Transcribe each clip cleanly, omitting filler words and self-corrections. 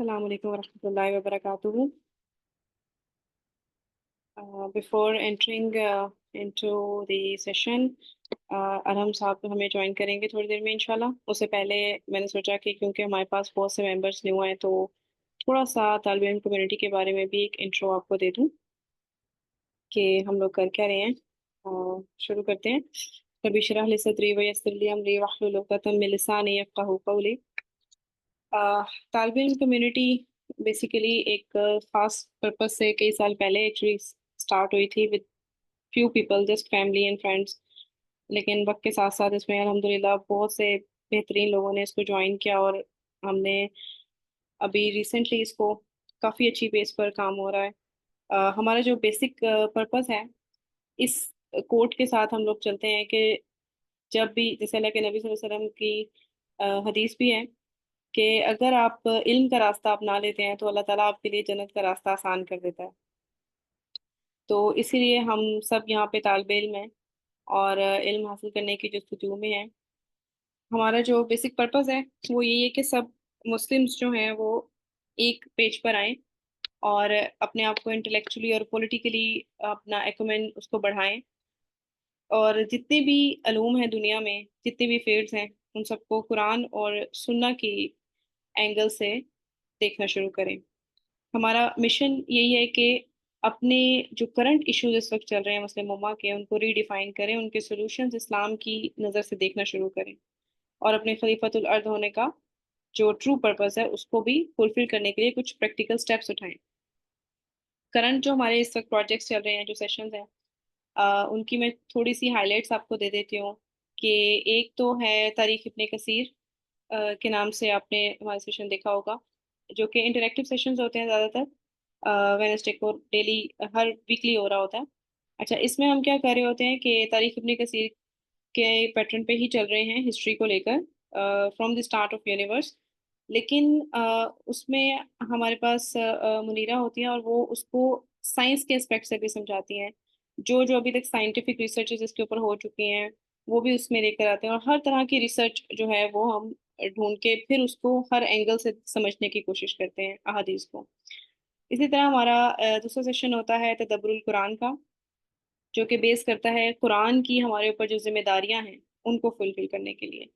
Assalamu alaikum warahmatullahi wabarakatuh. Before entering into the session, Arham साहब हमें join करेंगे थोड़ी देर में इंशाल्लाह। उससे पहले मैंने सोचा कि क्योंकि हमारे पास बहुत से मेंबर्स न्यू हैं तो थोड़ा सा तालिब इल्म कम्युनिटी के बारे में भी एक इंट्रो आपको दे दूं कि हम लोग कर क्या रहे हैं। शुरू करते हैं। रब्बी इश्रह ली सदरी व यस्सिर ली अमरी वहलुल उक़दतम मिन लिसानी यफ़क़हू क़ौली। तालिब इल्म कम्युनिटी बेसिकली एक खास पर्पज से कई साल पहले एक्चुअली स्टार्ट हुई थी with few people, just family and friends. लेकिन वक्त के साथ साथ इसमें अल्हम्दुलिल्लाह बहुत से बेहतरीन लोगों ने इसको ज्वाइन किया और हमने अभी रिसेंटली इसको काफ़ी अच्छी बेस पर काम हो रहा है। हमारा जो बेसिक पर्पस है, इस कोट के साथ हम लोग चलते हैं कि जब भी, जैसे अल्लाह के नबी सल्लल्लाहु अलैहि वसल्लम की हदीस भी है कि अगर आप इल्म का रास्ता अपना लेते हैं तो अल्लाह ताला आपके लिए जन्नत का रास्ता आसान कर देता है। तो इसीलिए हम सब यहाँ पे तालिबे इल्म हैं और इल्म हासिल करने की जस्तजू में है। हमारा जो बेसिक पर्पस है वो यही है कि सब मुस्लिम्स जो हैं वो एक पेज पर आएं और अपने आप को इंटेलेक्चुअली और पॉलिटिकली अपना एक्यूमेन उसको बढ़ाएं, और जितने भी अलूम हैं दुनिया में, जितने भी फील्ड्स हैं, उन सबको कुरान और सुन्ना की एंगल से देखना शुरू करें। हमारा मिशन यही है कि अपने जो करंट इश्यूज इस वक्त चल रहे हैं मुस्लिम उम्मा के, उनको रीडिफाइन करें, उनके सॉल्यूशंस इस्लाम की नज़र से देखना शुरू करें और अपने खलीफतुल अर्द होने का जो ट्रू पर्पस है उसको भी फुलफिल करने के लिए कुछ प्रैक्टिकल स्टेप्स उठाएं। करंट जो हमारे इस वक्त प्रोजेक्ट्स चल रहे हैं, जो सेशंस हैं, उनकी मैं थोड़ी सी हाइलाइट्स आपको दे देती हूँ कि एक तो है तारीख इब्ने कसीर के नाम से आपने हमारा सेशन देखा होगा, जो कि इंटरेक्टिव सेशंस होते हैं ज़्यादातर। वेनेसडे को डेली, हर वीकली हो रहा होता है। अच्छा, इसमें हम क्या कर रहे होते हैं कि तारीख इब्ने कसीर के पैटर्न पे ही चल रहे हैं हिस्ट्री को लेकर, from the start of universe. लेकिन उसमें हमारे पास मुनीरा होती हैं और वो उसको साइंस के एस्पेक्ट से भी समझाती हैं। जो जो अभी तक साइंटिफिक रिसर्चेस इसके ऊपर हो चुकी हैं वो भी उसमें लेकर आते हैं, और हर तरह की रिसर्च जो है वो हम ढूंढ के फिर उसको हर एंगल से समझने की कोशिश करते हैं अहादीस को। इसी तरह हमारा दूसरा सेशन होता है तदब्बुरुल कुरान का, जो कि बेस करता है कुरान की हमारे ऊपर जो जिम्मेदारियां हैं उनको फुलफिल करने के लिए,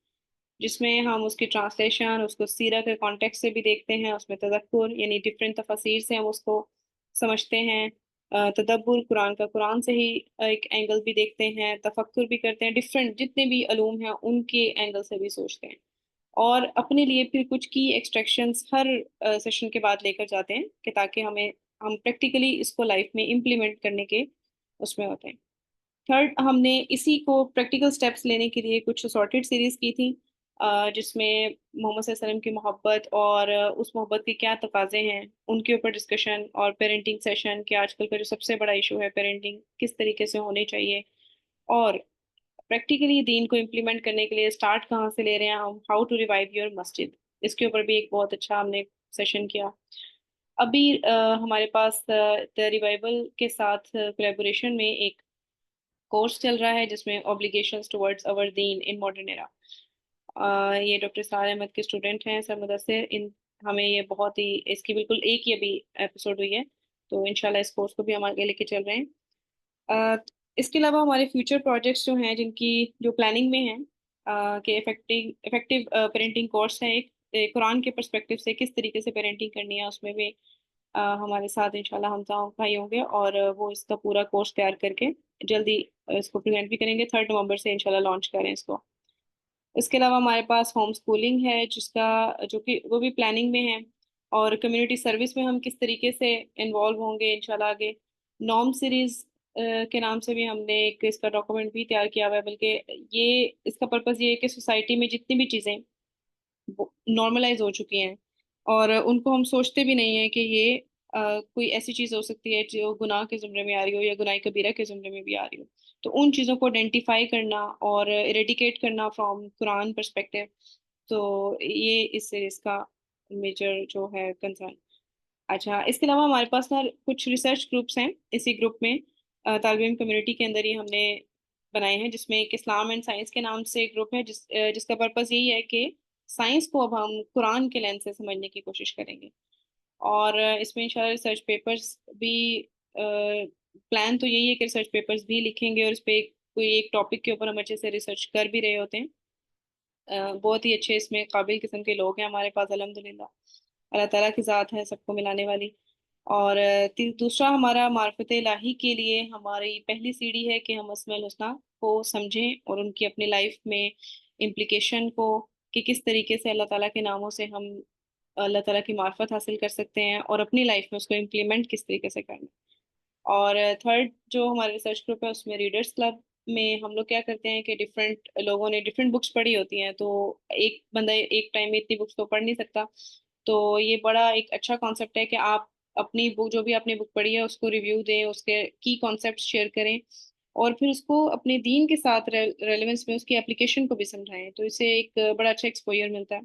जिसमें हम उसकी ट्रांसलेशन, उसको सीरा के कॉन्टेक्स्ट से भी देखते हैं, उसमें तदक्कुर यानी डिफरेंट तफसीर से हम उसको समझते हैं। तदब्बुर कुरान का, कुरान से ही एक एंगल भी देखते हैं, तफक्कुर भी करते हैं, डिफरेंट जितने भी अलूम हैं उनके एंगल से भी सोचते हैं, और अपने लिए फिर कुछ की एक्सट्रैक्शंस हर सेशन के बाद लेकर जाते हैं कि ताकि हम प्रैक्टिकली इसको लाइफ में इम्प्लीमेंट करने के उसमें होते हैं। थर्ड, हमने इसी को प्रैक्टिकल स्टेप्स लेने के लिए कुछ सॉर्टेड सीरीज की थी, जिसमें मोहम्मद सल्लल्लाहु अलैहि वसल्लम की मोहब्बत और उस मोहब्बत के क्या तकाजे हैं उनके ऊपर डिस्कशन, और पेरेंटिंग सेशन कि आजकल का जो सबसे बड़ा इशू है पेरेंटिंग किस तरीके से होनी चाहिए, और प्रैक्टिकली दीन को इम्प्लीमेंट करने के लिए स्टार्ट कहाँ से ले रहे हैं हम, हाउ टू रिवाइव योर मस्जिद, इसके ऊपर भी एक बहुत अच्छा हमने सेशन किया। अभी हमारे पास द रिवाइवल के साथ कोलैबोरेशन में एक कोर्स चल रहा है जिसमें obligations towards our Deen in modern era. ये डॉक्टर सार अहमद के स्टूडेंट हैं सर मुदस्सिर। इन हमें ये बहुत ही, इसकी बिल्कुल एक ही अभी एपिसोड हुई है, तो इंशाल्लाह इस कोर्स को भी हम आगे लेके चल रहे हैं। अ, इसके अलावा हमारे फ्यूचर प्रोजेक्ट्स जो हैं, जिनकी जो प्लानिंग में हैं, कि इफेक्टिव इफेक्टिव पेरेंटिंग कोर्स है एक, कुरान के पर्सपेक्टिव से किस तरीके से पेरेंटिंग करनी है, उसमें भी हमारे साथ इंशाल्लाह हम भाई होंगे, और वो इसका पूरा कोर्स तैयार करके जल्दी इसको प्रेजेंट भी करेंगे। 3 नवंबर से इंशाल्लाह लॉन्च करें इसको। इसके अलावा हमारे पास होम स्कूलिंग है, जिसका जो कि वो भी प्लानिंग में है, और कम्युनिटी सर्विस में हम किस तरीके से इन्वॉल्व होंगे इंशाल्लाह आगे। नॉर्म सीरीज के नाम से भी हमने एक इसका डॉक्यूमेंट भी तैयार किया हुआ है, बल्कि ये, इसका पर्पस ये है कि सोसाइटी में जितनी भी चीज़ें नॉर्मलाइज हो चुकी हैं और उनको हम सोचते भी नहीं है कि ये कोई ऐसी चीज़ हो सकती है जो गुनाह के ज़ुमरे में आ रही हो या गुनाह कबीरा के ज़ुमरे में भी आ रही हो, तो उन चीज़ों को आइडेंटिफाई करना और इरेडिकेट करना फ्रॉम कुरान पर्सपेक्टिव, तो ये इस सीरीज का मेजर जो है कंसर्न। अच्छा, इसके अलावा हमारे पास ना कुछ रिसर्च ग्रुप्स हैं, इसी ग्रुप में तालिब इल्म कम्युनिटी के अंदर ही हमने बनाए हैं, जिसमें एक इस्लाम एंड साइंस के नाम से एक ग्रुप है, जिसका पर्पस यही है कि साइंस को अब हम कुरान के लेंस से समझने की कोशिश करेंगे। और इसमें इंशाल्लाह रिसर्च पेपर्स भी, प्लान तो यही है कि रिसर्च पेपर्स भी लिखेंगे और इस पे कोई एक टॉपिक के ऊपर हम अच्छे से रिसर्च कर भी रहे होते हैं। बहुत ही अच्छे इसमें काबिल किस्म के लोग हैं हमारे पास अल्हम्दुलिल्लाह। अल्लाह ताला की ज़ात है सबको मिलाने वाली। और दूसरा हमारा मार्फत इलाही के लिए हमारी पहली सीढ़ी है कि हम अस्माउल हुस्ना को समझें और उनकी अपनी लाइफ में इम्प्लीकेशन को, कि किस तरीके से अल्लाह ताला के नामों से हम अल्लाह ताला की मार्फत हासिल कर सकते हैं और अपनी लाइफ में उसको इम्प्लीमेंट किस तरीके से करना है। और थर्ड जो हमारा रिसर्च ग्रुप है उसमें रीडर्स क्लब में हम लोग क्या करते हैं कि डिफरेंट लोगों ने डिफरेंट बुक्स पढ़ी होती हैं, तो एक बंदा एक टाइम में इतनी बुक्स तो पढ़ नहीं सकता। तो ये बड़ा एक अच्छा कॉन्सेप्ट है कि आप अपनी बुक, जो भी आपने बुक पढ़ी है उसको रिव्यू दें, उसके की कॉन्सेप्ट शेयर करें और फिर उसको अपने दीन के साथ रेलेवेंस में उसकी एप्लीकेशन को भी समझाएं, तो इससे एक बड़ा अच्छा एक्सपोजर मिलता है।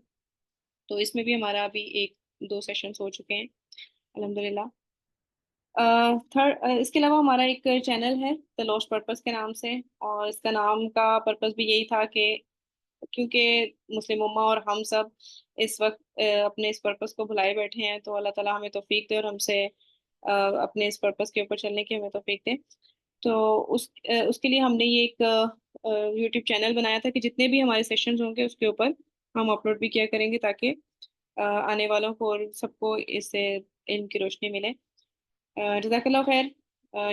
तो इसमें भी हमारा अभी एक दो सेशंस हो चुके हैं अल्हम्दुलिल्लाह। थर्ड, इसके अलावा हमारा एक चैनल है द लॉस्ट पर्पस के नाम से, और इसका नाम का पर्पस भी यही था कि क्योंकि मुस्लिम उम्मा और हम सब इस वक्त अपने इस पर्पस को भुलाए बैठे हैं, तो अल्लाह ताला हमें तौफीक दे और हमसे अपने इस पर्पस के ऊपर चलने की हमें तौफीक दे। तो उसके लिए हमने ये एक यूट्यूब चैनल बनाया था कि जितने भी हमारे सेशंस होंगे उसके ऊपर हम अपलोड भी किया करेंगे, ताकि आने वालों को और सबको इससे इल्म की रोशनी मिले। जज़ाकल्लाह खैर।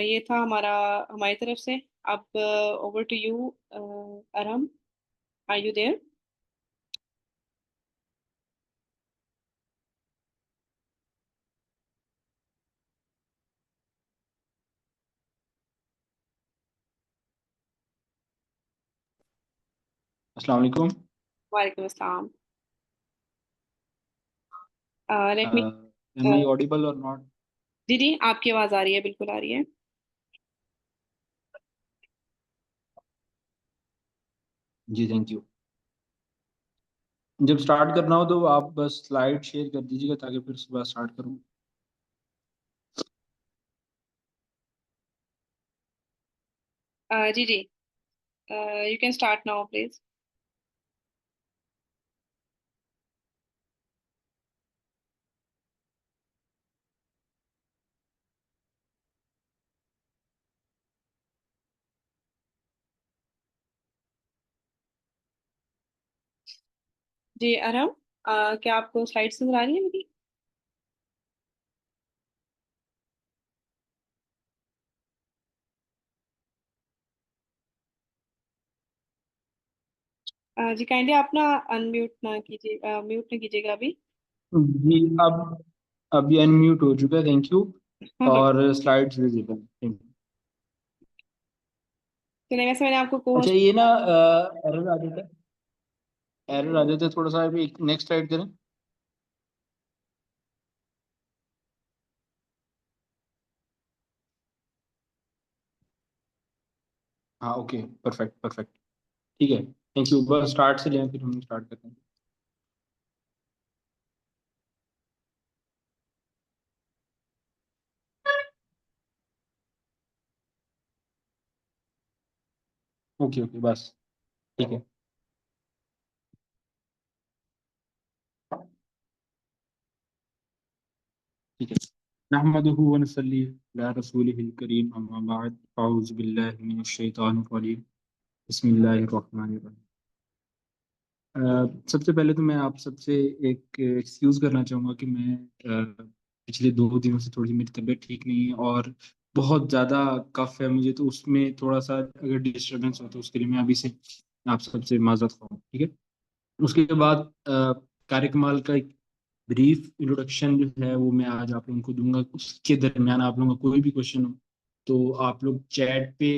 ये था हमारी तरफ से। अब over to you Arham, are you there? अस्सलाम वालेकुम। वालेकुम अस्सलाम। Let me. Am I audible और नॉट? जी जी, आपकी आवाज़ आ रही है, बिल्कुल आ रही है। जी थैंक यू। जब स्टार्ट करना हो तो आप बस स्लाइड शेयर कर दीजिएगा ताकि फिर सुबह स्टार्ट करूँ। जी जी, you can start now please. जी अरहम, क्या आपको स्लाइड्स नजर आ रही है मेरी? जी काइंडली आप ना अनम्यूट ना कीजिए, म्यूट ना कीजिएगा अभी। जी अब अभी अनम्यूट हो चुका है, थैंक यू। और स्लाइड्स विजिबल, थैंक यू। चलिए, वैसे मैंने आपको को अच्छा ये ना एरर आ जाता है, एरर आ जाता है थोड़ा सा। अभी एक नेक्स्ट स्लाइड करें। हाँ ओके, परफेक्ट परफेक्ट, ठीक है। Thank you. बस स्टार्ट से लें फिर हम स्टार्ट करते हैं। ओके ओके बस, ठीक है ठीक है। नहमदुहु व नसल्ली अला रसूलिहिल करीम, अम्मा बाद, अऊज़ु बिल्लाहि मिनश शैतानिर रजीम, बिस्मिल्लाहिर रहमानिर रहीम। सबसे पहले तो मैं आप सबसे एक एक्सक्यूज़ करना चाहूँगा कि मैं पिछले 2 दिनों से थोड़ी सी मेरी तबीयत ठीक नहीं है और बहुत ज़्यादा कफ है मुझे, तो उसमें थोड़ा सा अगर डिस्टरबेंस हो तो उसके लिए मैं अभी से आप सबसे माजरत खाऊँ, ठीक है। उसके बाद कार्यक्रमाल का एक ब्रीफ इंट्रोडक्शन जो है वो मैं आज आप लोगों को दूंगा। उसके दरमियान आप लोगों का कोई भी क्वेश्चन हो तो आप लोग चैट पे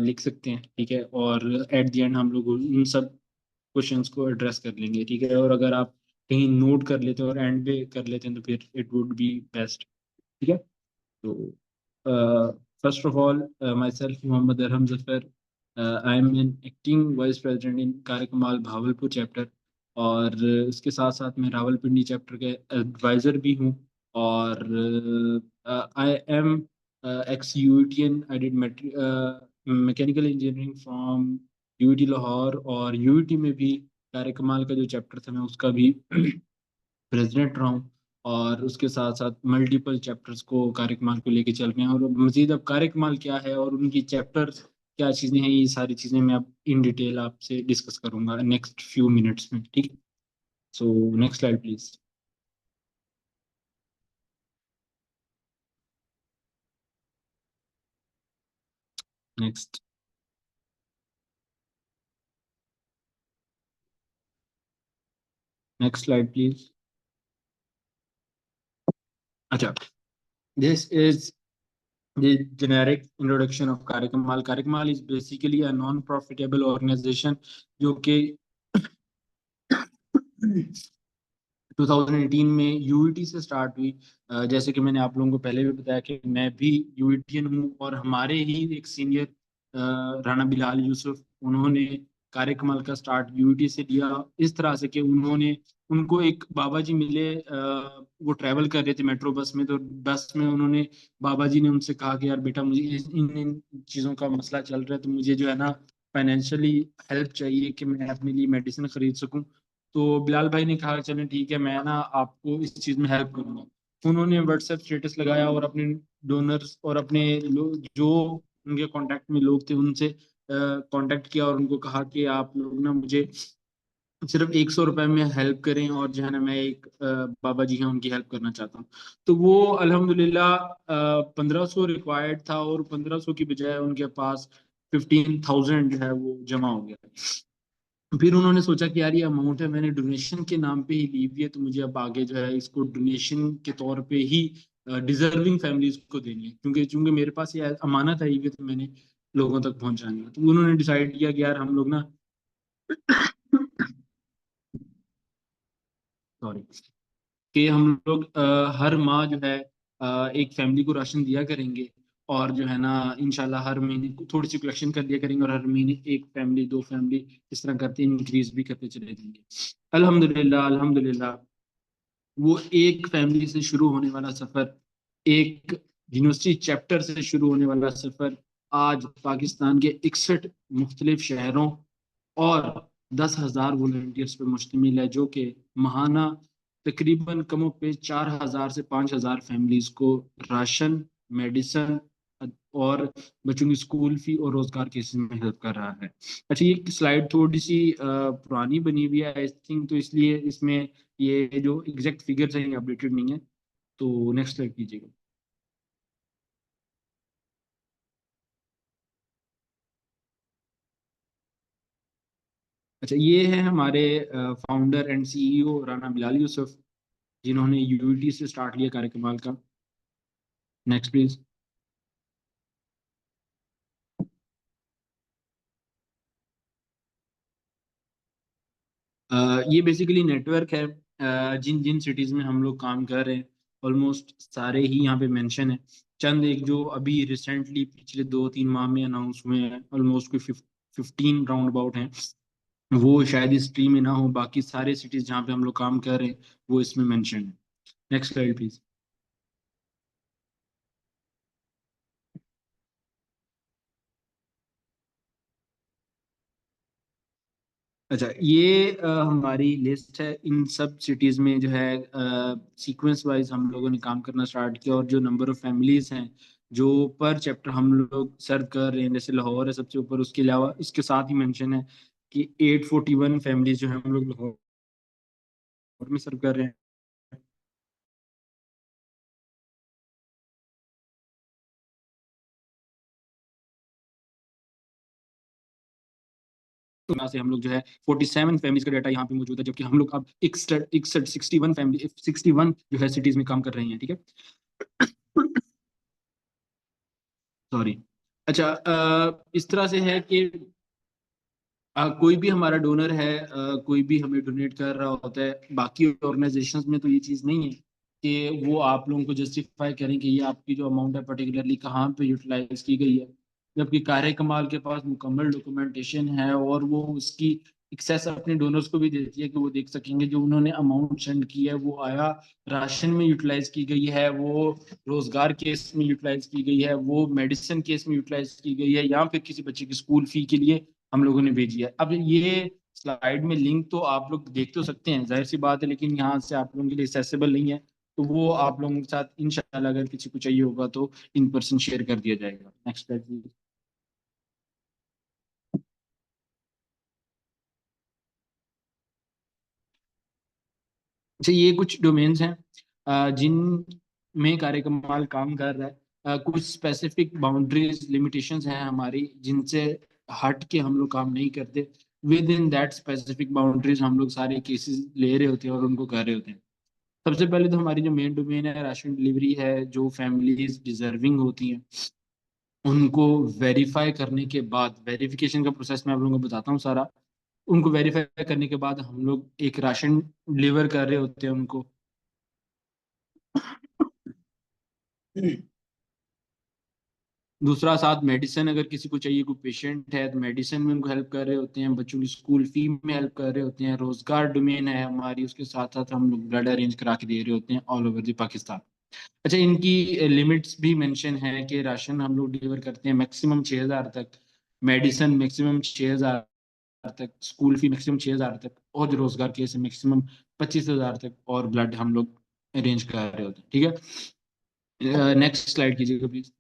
लिख सकते हैं, ठीक है। और एट द एंड हम लोग उन सब क्वेश्चंस को एड्रेस कर लेंगे, ठीक है। और अगर आप कहीं नोट कर लेते हैं और एंड पे कर लेते हैं तो फिर इट वुड बी बेस्ट, ठीक है। तो first of all, my self Mohammad Arham Zafar, I am an acting vice president in कार्यकमाल भावलपुर चैप्टर। और इसके साथ साथ मैं रावलपिंडी चैप्टर के एडवाइज़र भी हूँ। और I am ex UTN, I did mechanical engineering from UT Lahore. और यूटी में भी कार्यकमाल का जो चैप्टर था मैं उसका भी प्रेसिडेंट रहा हूँ। और उसके साथ साथ मल्टीपल चैप्टर्स को कार्यक्रम को लेके चल रहे हैं। और मजीद अब कार्यक्रम क्या है और उनकी चैप्टर्स क्या चीज़ें हैं, ये सारी चीज़ें मैं अब इन डिटेल आपसे डिस्कस करूंगा नेक्स्ट फ्यू मिनट्स में, ठीक है। So next slide please. Next. Next slide please. अच्छा, this is the generic introduction of Karikamal. Karikamal is basically a non-profitable organization जो कि 2018 में यूईटी से स्टार्ट हुई। जैसे कि मैंने आप लोगों को पहले भी बताया कि मैं भी यूईटीएन हूँ, और हमारे ही एक सीनियर राणा बिलाल यूसुफ, उन्होंने कार्यकमाल का स्टार्ट यूईटी से लिया। इस तरह से कि उन्होंने उनको एक बाबा जी मिले, वो ट्रैवल कर रहे थे मेट्रो बस में, तो बस में उन्होंने बाबा जी ने उनसे कहा कि यार बेटा, मुझे इन इन चीज़ों का मसला चल रहा है, तो मुझे जो है ना फाइनेंशियली हेल्प चाहिए कि मैं अपने लिए मेडिसिन खरीद सकूं। तो बिलाल भाई ने कहा चलें ठीक है, मैं ना आपको इस चीज़ में हेल्प करूंगा। उन्होंने व्हाट्सएप स्टेटस लगाया और अपने डोनर्स और अपने लोग जो उनके कांटेक्ट में लोग थे उनसे कांटेक्ट किया, और उनको कहा कि आप लोग ना मुझे सिर्फ 100 रुपए में हेल्प करें, और जो है ना मैं एक बाबा जी हैं उनकी हेल्प करना चाहता हूँ। तो वो अल्हम्दुलिल्लाह 1500 रिक्वायर्ड था, और 1500 की बजाय उनके पास 15,000 जो है वो जमा हो गया। फिर उन्होंने सोचा कि यार ये अमाउंट है, मैंने डोनेशन के नाम पे ही ली हुई है, तो मुझे अब आगे जो है इसको डोनेशन के तौर पे ही डिजर्विंग फैमिलीज को देनी है, क्योंकि चूंकि मेरे पास ये अमानत आई हुई है, तो मैंने लोगों तक पहुंचानी है। तो उन्होंने डिसाइड किया कि यार हम लोग ना सॉरी, कि हम लोग हर माह जो है एक फैमिली को राशन दिया करेंगे, और जो है ना इंशाल्लाह हर महीने थोड़ी सी कलेक्शन कर दिया करेंगे, और हर महीने एक फैमिली, दो फैमिली, इस तरह करते इंक्रीज भी करते चले जाएंगे। अल्हम्दुलिल्लाह, अल्हम्दुलिल्लाह, वो एक फैमिली से शुरू होने वाला सफर, एक यूनिवर्सिटी चैप्टर से शुरू होने वाला सफर, आज पाकिस्तान के 61 मुख्तलिफ शहरों और 10,000 वॉलंटियर्स पर मुश्तमिल है, जो कि महाना तकरीबन कमो पे 4,000 से 5,000 फैमिलीज को राशन, मेडिसन और बच्चों की स्कूल फी और रोजगार के हिस्से में हेल्प कर रहा है। अच्छा, ये स्लाइड थोड़ी सी पुरानी बनी हुई है आई थिंक, तो इसलिए इसमें ये जो एग्जैक्ट फिगर्स हैं अपडेटेड नहीं है। तो नेक्स्ट स्लाइड कीजिएगा। अच्छा, ये है हमारे founder and CEO Rana Bilal Yusuf, जिन्होंने यूईटी से स्टार्ट लिया कार्यक्रम का। Next please. ये बेसिकली नेटवर्क है, जिन जिन सिटीज में हम लोग काम कर रहे हैं ऑलमोस्ट सारे ही यहाँ पे मेंशन है। चंद एक जो अभी रिसेंटली पिछले 2-3 माह में अनाउंस हुए हैं, ऑलमोस्ट कोई 15 राउंड अबाउट हैं, वो शायद इस ट्री में ना हो, बाकी सारे सिटीज जहाँ पे हम लोग काम कर रहे हैं वो इसमें मेंशन है। Next slide please. अच्छा, ये हमारी लिस्ट है। इन सब सिटीज़ में जो है सीक्वेंस वाइज हम लोगों ने काम करना स्टार्ट किया, और जो नंबर ऑफ फैमिलीज हैं जो पर चैप्टर हम लोग सर्व कर रहे हैं, जैसे लाहौर है सबसे ऊपर, उसके अलावा इसके साथ ही मेंशन है कि 841 फैमिलीज जो है हम लोग लाहौर में सर्व कर रहे हैं। तो यहाँ से हम लोग जो है 47 फैमिलीज का डाटा यहाँ पे मौजूद है, जबकि हम लोग अब इकसठ इकसठ 61 फैमिली 61 जो है सिटीज में काम कर रहे हैं, ठीक है। सॉरी। अच्छा, इस तरह से है कि कोई भी हमारा डोनर है, कोई भी हमें डोनेट कर रहा होता है, बाकी ऑर्गेनाइजेशंस में तो ये चीज़ नहीं है कि वो आप लोगों को जस्टिफाई करें कि ये आपकी जो अमाउंट है पर्टिकुलरली कहाँ पे यूटिलाइज की गई है, जबकि कार्य कमाल के पास मुकम्मल डॉक्यूमेंटेशन है, और वो उसकी एक्सेस अपने डोनर्स को भी देती है कि वो देख सकेंगे जो उन्होंने अमाउंट सेंड की है वो आया राशन में यूटिलाइज की गई है, वो रोजगार केस में यूटिलाइज की गई है, वो मेडिसिन केस में यूटिलाइज की गई है, या फिर किसी बच्चे की स्कूल फी के लिए हम लोगों ने भेजी है। अब ये स्लाइड में लिंक तो आप लोग देख तो सकते हैं, जाहिर सी बात है, लेकिन यहाँ से आप लोगों के लिए एक्सेसिबल नहीं है। तो वो आप लोगों के साथ इंशाल्लाह अगर किसी को चाहिए होगा तो इन पर्सन शेयर कर दिया जाएगा। Next slide. अच्छा, ये कुछ डोमेन्स हैं जिन में कार्यकमाल काम कर रहा है। कुछ स्पेसिफिक बाउंड्रीज लिमिटेशंस हैं हमारी जिनसे हट के हम लोग काम नहीं करते। With in that specific boundaries हम लोग सारे केसेस ले रहे होते हैं और उनको कर रहे होते हैं। सबसे पहले तो हमारी जो मेन डोमेन है राशन डिलीवरी है, जो फैमिलीज डिजर्विंग होती हैं उनको वेरीफाई करने के बाद, वेरिफिकेशन का प्रोसेस मैं आप लोगों को बताता हूँ सारा। उनको वेरीफाई करने के बाद हम लोग एक राशन डिलीवर कर रहे होते हैं उनको। दूसरा, साथ मेडिसिन अगर किसी को चाहिए, कोई पेशेंट है तो मेडिसिन में उनको हेल्प कर रहे होते हैं, बच्चों की स्कूल फी में हेल्प कर रहे होते हैं। रोजगार डोमेन है हमारी, उसके साथ साथ हम लोग ब्लड अरेंज करा के दे रहे होते हैं ऑल ओवर द पाकिस्तान। अच्छा, इनकी लिमिट्स भी मेंशन है कि राशन हम लोग डिलीवर करते हैं मैक्सिमम 6,000 तक, मेडिसिन मैक्सिमम 6,000 तक, स्कूल फी मैक्सिमम 6,000 तक, और जो रोजगार केस है मैक्सिमम 25,000 तक, और ब्लड हम लोग अरेंज कर रहे होते हैं। ठीक है, नेक्स्ट स्लाइड कीजिएगा प्लीज।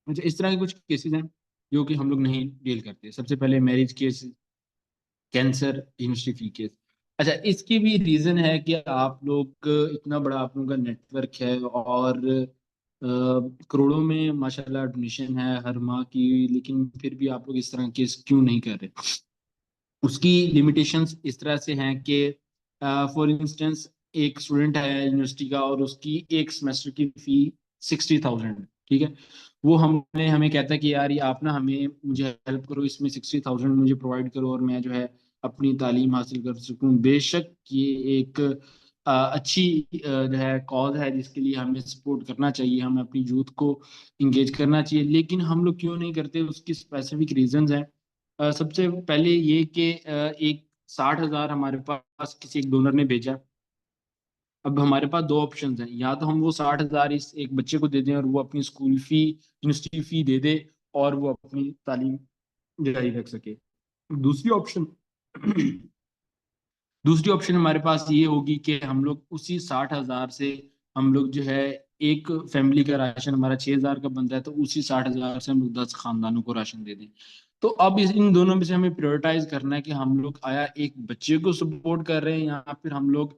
अच्छा, इस तरह के कुछ केसेस हैं जो कि हम लोग नहीं डील करते। सबसे पहले मैरिज केस, कैंसर, यूनिवर्सिटी फी केस। अच्छा, इसकी भी रीजन है कि आप लोग इतना बड़ा आप लोगों का नेटवर्क है और करोड़ों में माशाल्लाह डोनेशन है हर माह की, लेकिन फिर भी आप लोग इस तरह केस क्यों नहीं कर रहे। उसकी लिमिटेशंस इस तरह से हैं कि फॉर इंस्टेंस एक स्टूडेंट है यूनिवर्सिटी का और उसकी एक सेमेस्टर की फी 60,000। ठीक है, वो हमने हमें कहता है कि यार ये आप ना हमें मुझे हेल्प करो, इसमें 60,000 मुझे प्रोवाइड करो और मैं जो है अपनी तालीम हासिल कर सकूं। बेशक ये एक अच्छी जो है कॉज है जिसके लिए हमें सपोर्ट करना चाहिए, हमें अपनी यूथ को इंगेज करना चाहिए, लेकिन हम लोग क्यों नहीं करते उसकी स्पेसिफिक रीजंस हैं। सबसे पहले ये कि एक 60,000 हमारे पास किसी एक डोनर ने भेजा। अब हमारे पास दो ऑप्शंस हैं, या तो हम वो 60,000 इस एक बच्चे को दे दें और वो अपनी स्कूल फी, यूनिवर्सिटी फी दे दे और वो अपनी तालीम जारी रख सके। दूसरी ऑप्शन दूसरी ऑप्शन हमारे पास ये होगी कि हम लोग उसी 60,000 से हम लोग जो है, एक फैमिली का राशन हमारा 6,000 का बनता है, तो उसी 60,000 से हम लोग 10 खानदानों को राशन दे दें। तो अब इन दोनों में से हमें प्रायोरिटाइज करना है कि हम लोग आया एक बच्चे को सपोर्ट कर रहे हैं या फिर हम लोग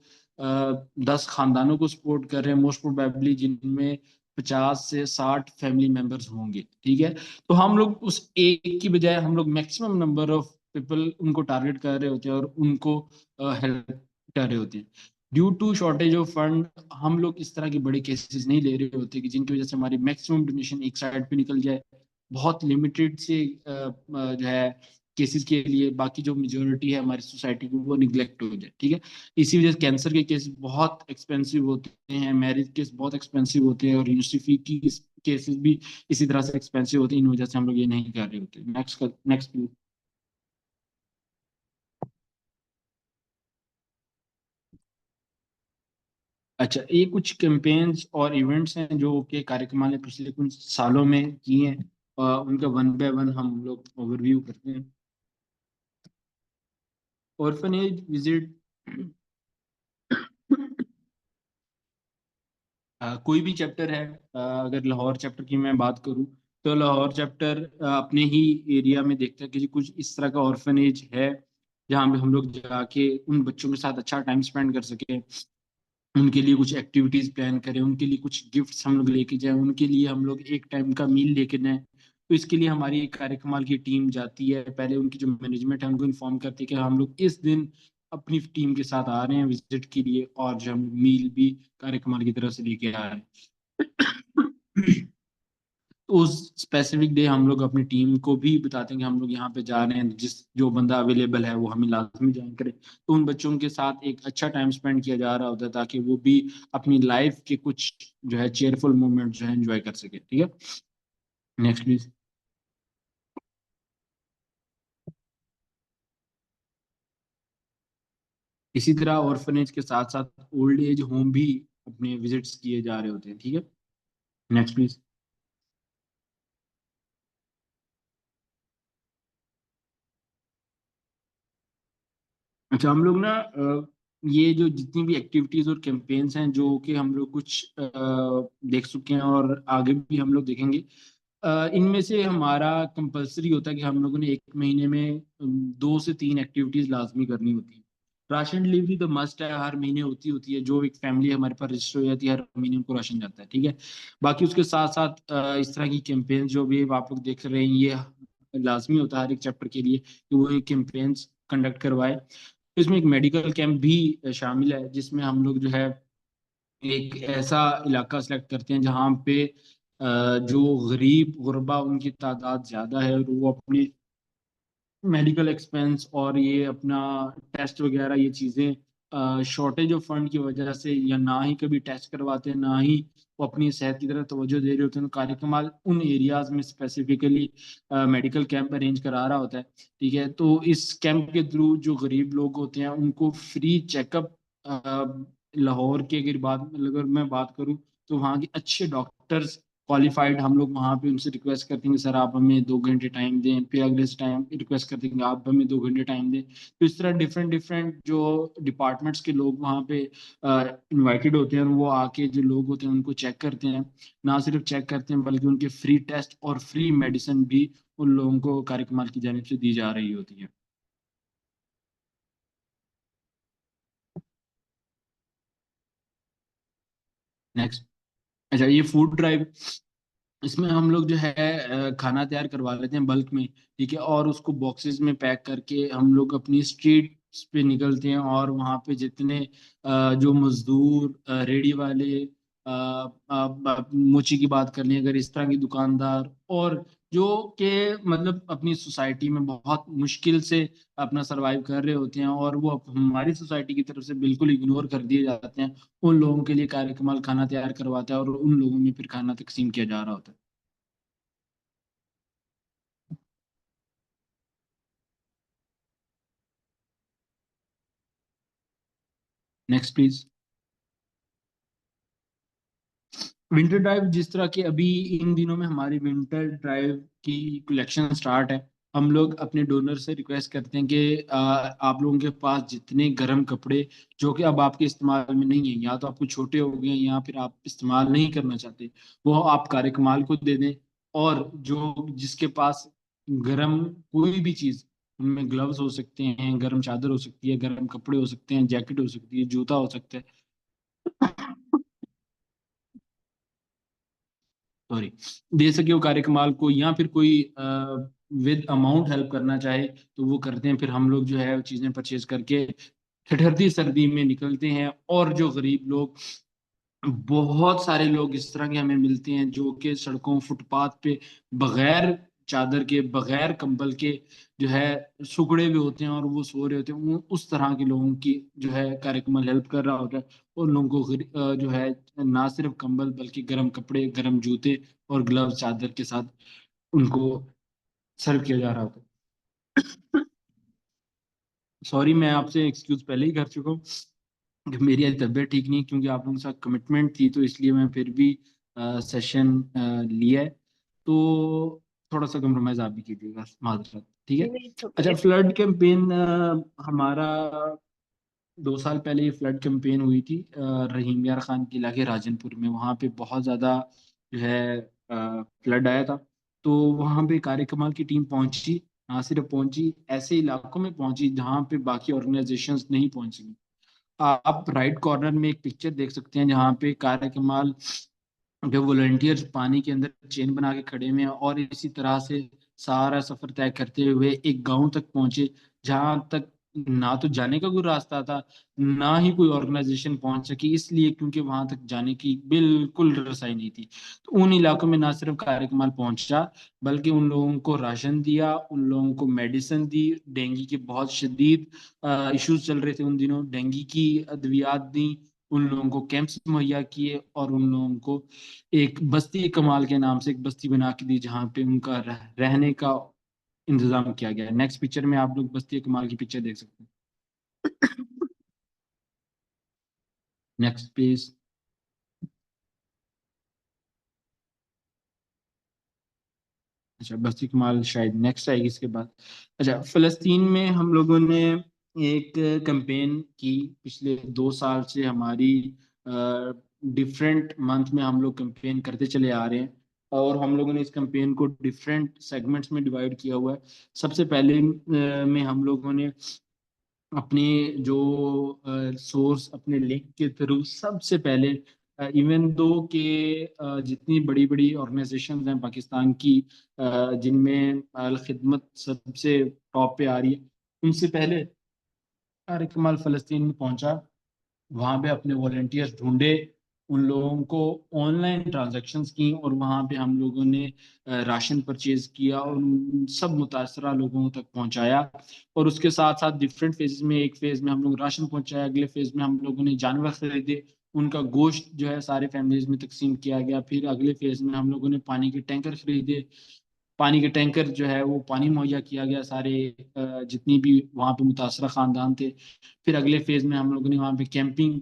10 खानदानों को सपोर्ट कर रहे हैं, मोस्ट प्रोबेबली जिनमें 50 से 60 फैमिली मेंबर्स होंगे। ठीक है, तो हम लोग उस एक की बजाय हम लोग मैक्सिमम नंबर ऑफ पीपल उनको टारगेट कर रहे होते हैं और उनको हेल्प कर रहे होते हैं। Due to shortage of fund हम लोग इस तरह के बड़े केसेस नहीं ले रहे होते कि जिनकी वजह से हमारी मैक्सिमम डोनेशन एक साइड पे निकल जाए। बहुत लिमिटेड से जो है केसेस के लिए बाकी जो मेजोरिटी है हमारी सोसाइटी की वो निग्लेक्ट हो जाए। ठीक है, इसी वजह से कैंसर के केस बहुत एक्सपेंसिव होते हैं, मैरिज केस बहुत एक्सपेंसिव होते हैं और यूनिवर्सिटी की केसेस भी इसी तरह से एक्सपेंसिव होते हैं। इन वजह से हम लोग ये नहीं कर रहे होते। Next next. अच्छा, ये कुछ कैंपेन्स और इवेंट्स हैं जो कि कार्यक्रम ने पिछले कुछ सालों में किए हैं। उनका वन बाय वन हम लोग ओवरव्यू करते हैं। ऑर्फनेज विजिट, कोई भी चैप्टर है, अगर लाहौर चैप्टर की मैं बात करूं तो लाहौर चैप्टर अपने ही एरिया में देखता है कि जी कुछ इस तरह का ऑर्फनेज है जहाँ पे हम लोग जाके उन बच्चों के साथ अच्छा टाइम स्पेंड कर सके, उनके लिए कुछ एक्टिविटीज प्लान करें, उनके लिए कुछ गिफ्ट्स हम लोग लेके जाएं, उनके लिए हम लोग एक टाइम का मील लेके जाएं। तो इसके लिए हमारी एक कार्यक्रमाल की टीम जाती है, पहले उनकी जो मैनेजमेंट है उनको इन्फॉर्म करती है कि हम लोग इस दिन अपनी टीम के साथ आ रहे हैं विजिट के लिए, और जो हम मील भी कार्यक्रमाल की तरफ से लेके आ रहे हैं। तो उस स्पेसिफिक डे हम लोग अपनी टीम को भी बताते हैं कि हम लोग यहाँ पे जा रहे हैं, जिस जो बंदा अवेलेबल है वो हमें लाजमी ज्वाइन करे। तो उन बच्चों के साथ एक अच्छा टाइम स्पेंड किया जा रहा होता है ताकि वो भी अपनी लाइफ के कुछ जो है चेयरफुल मोमेंट जो है एंजॉय कर सके। ठीक है, नेक्स्ट प्लीज। इसी तरह ऑर्फनेज के साथ साथ ओल्ड एज होम भी अपने विजिट्स किए जा रहे होते हैं। ठीक है, नेक्स्ट प्लीज। अच्छा, हम लोग ना ये जो जितनी भी एक्टिविटीज और कैंपेन्स हैं जो कि हम लोग कुछ देख चुके हैं और आगे भी हम लोग देखेंगे, इनमें से हमारा कंपलसरी होता है कि हम लोगों ने एक महीने में 2 से 3 एक्टिविटीज लाजमी करनी होती है। राशन डिलीवरी तो मस्ट है, हर महीने होती होती है। जो एक फैमिली हमारे पास रजिस्टर हो जाती है, हर महीने उनको राशन जाता है, ठीक है। बाकी उसके साथ साथ इस तरह की कैंपेन्स जो भी आप लोग देख रहे हैं, ये लाजमी होता है हर एक चैप्टर के लिए कि वो ये कैंपेन्स कंडक्ट करवाए। इसमें एक मेडिकल कैंप भी शामिल है, जिसमें हम लोग जो है एक ऐसा इलाका सेलेक्ट करते हैं जहाँ पे जो गरीब गुरबा उनकी तादाद ज्यादा है, और वो अपने मेडिकल एक्सपेंस और ये अपना टेस्ट वगैरह ये चीज़ें शॉर्टेज ऑफ फंड की वजह से या ना ही कभी टेस्ट करवाते हैं, ना ही वो अपनी सेहत की तरफ तवज्जो दे रहे होते हैं। तो कार्यक्रमाल उन एरियाज में स्पेसिफिकली मेडिकल कैंप अरेंज करा रहा होता है, ठीक है। तो इस कैंप के थ्रू जो गरीब लोग होते हैं उनको फ्री चेकअप, लाहौर की अगर मैं बात करूँ तो वहाँ के अच्छे डॉक्टर्स क्वालिफाइड, हम लोग वहाँ पे उनसे रिक्वेस्ट करते हैं कि सर आप हमें 2 घंटे टाइम दें, फिर अगले से टाइम रिक्वेस्ट करते हैं कि आप हमें 2 घंटे टाइम दें। तो इस तरह डिफरेंट डिफरेंट जो डिपार्टमेंट्स के लोग वहाँ पे इनवाइटेड होते हैं, और वो आके जो लोग होते हैं उनको चेक करते हैं। ना सिर्फ चेक करते हैं बल्कि उनके फ्री टेस्ट और फ्री मेडिसिन भी उन लोगों को कार्यक्रम की जानिब से दी जा रही होती है। नेक्स्ट। अच्छा, ये फूड ड्राइव, इसमें हम लोग जो है खाना तैयार करवा लेते हैं बल्क में, ठीक है। और उसको बॉक्सेस में पैक करके हम लोग अपनी स्ट्रीट पे निकलते हैं, और वहाँ पे जितने जो मजदूर, रेडी वाले, मोची की बात कर लें अगर, इस तरह की दुकानदार, और जो कि मतलब अपनी सोसाइटी में बहुत मुश्किल से अपना सरवाइव कर रहे होते हैं, और वो हमारी सोसाइटी की तरफ से बिल्कुल इग्नोर कर दिए जाते हैं, उन लोगों के लिए कार्यक्रम खाना तैयार करवाता है, और उन लोगों में फिर खाना तकसीम किया जा रहा होता है। Next please. विंटर ड्राइव, जिस तरह की अभी इन दिनों में हमारी विंटर ड्राइव की कलेक्शन स्टार्ट है, हम लोग अपने डोनर से रिक्वेस्ट करते हैं कि आप लोगों के पास जितने गर्म कपड़े जो कि अब आपके इस्तेमाल में नहीं है, या तो आपको छोटे हो गए हैं या फिर आप इस्तेमाल नहीं करना चाहते, वो आप कार्यकमाल को दे दें। और जो जिसके पास गर्म कोई भी चीज़, उनमें ग्लव्स हो सकते हैं, गर्म चादर हो सकती है, गर्म कपड़े हो सकते हैं, जैकेट हो सकती है, जूता हो सकता है, सॉरी, दे सके वो कार्यक्रमाल को, या फिर कोई विद अमाउंट हेल्प करना चाहे तो वो करते हैं। फिर हम लोग जो है वो चीज़ें परचेज करके ठठरती सर्दी में निकलते हैं। और जो गरीब लोग, बहुत सारे लोग इस तरह के हमें मिलते हैं जो कि सड़कों फुटपाथ पे बगैर चादर के, बगैर कंबल के जो है सुगड़े हुए होते हैं, और वो सो रहे होते हैं। उस तरह के लोगों की जो है कार्यक्रम हेल्प कर रहा होता है। और लोगों को जो है ना सिर्फ कंबल बल्कि गर्म कपड़े, गर्म जूते और ग्लव्स चादर के साथ उनको सर्व किया जा रहा होता है। सॉरी, मैं आपसे एक्सक्यूज पहले ही कर चुका हूँ कि मेरी आज तबीयत ठीक नहीं, क्योंकि आप लोगों के साथ कमिटमेंट थी, तो इसलिए मैं फिर भी सेशन लिया है। तो थोड़ा सा कम्प्रोमाइज आप भी कीजिएगा, माजरत, ठीक नहीं है। नहीं, अच्छा, इट्स फ्लड कैंपेन हमारा 2 साल पहले ये फ्लड कैंपेन हुई थी रहीम यार खान के इलाके राजनपुर में। वहाँ पे बहुत ज़्यादा जो है फ्लड आया था। तो वहाँ पे कार्यक्रमाल की टीम पहुंची, ना सिर्फ पहुंची, ऐसे इलाकों में पहुंची जहाँ पे बाकी ऑर्गेनाइजेशंस नहीं पहुंची। आप राइट कॉर्नर में एक पिक्चर देख सकते हैं जहाँ पे कार्यक्रमाल जो वॉलंटियर्स पानी के अंदर चेन बना के खड़े हुए हैं, और इसी तरह से सारा सफर तय करते हुए एक गांव तक पहुंचे, जहां तक ना तो जाने का कोई रास्ता था, ना ही कोई ऑर्गेनाइजेशन पहुंच सकी, इसलिए क्योंकि वहां तक जाने की बिल्कुल रसाई नहीं थी। तो उन इलाकों में ना सिर्फ कार्यक्रमाल पहुंचा, बल्कि उन लोगों को राशन दिया, उन लोगों को मेडिसिन दी। डेंगू के बहुत शदीद इश्यूज चल रहे थे उन दिनों, डेंगू की अद्वियात दी, उन लोगों को कैंप्स मुहैया किए, और उन लोगों को एक बस्ती कमाल के नाम से एक बस्ती बना के दी, जहाँ पे उनका रहने का इंतजाम किया गया है। नेक्स्ट पिक्चर में आप लोग बस्ती कमाल की पिक्चर देख सकते हैं। Next please. अच्छा, बस्ती कमाल शायद नेक्स्ट आएगी इसके बाद। अच्छा, फलस्तीन में हम लोगों ने एक कैंपेन की पिछले 2 साल से हमारी डिफरेंट मंथ में हम लोग कैंपेन करते चले आ रहे हैं और हम लोगों ने इस कैंपेन को डिफरेंट सेगमेंट्स में डिवाइड किया हुआ है। सबसे पहले में हम लोगों ने अपने जो सोर्स अपने लिंक के थ्रू सबसे पहले इवन दो के जितनी बड़ी बड़ी ऑर्गेनाइजेशन हैं पाकिस्तान की जिनमें अल खिदमत सबसे टॉप पे आ रही है, उनसे पहले तारिक कमाल फलस्तीन में पहुंचा, वहां पे अपने वॉलेंटियर्स ढूंढे, उन लोगों को ऑनलाइन ट्रांजैक्शंस की और वहां पे हम लोगों ने राशन परचेज किया और उन सब मुतासरा लोगों तक पहुंचाया। और उसके साथ साथ डिफरेंट फेजेस में, एक फेज में हम लोग राशन पहुंचाया, अगले फेज में हम लोगों ने जानवर खरीदे, उनका गोश्त जो है सारे फैमिलीज में तकसीम किया गया। फिर अगले फेज में हम लोगों ने पानी के टैंकर खरीदे, पानी के टैंकर जो है वो पानी मुहैया किया गया सारे जितनी भी वहाँ पे मुतासरा खानदान थे। फिर अगले फेज में हम लोगों ने वहाँ पे कैंपिंग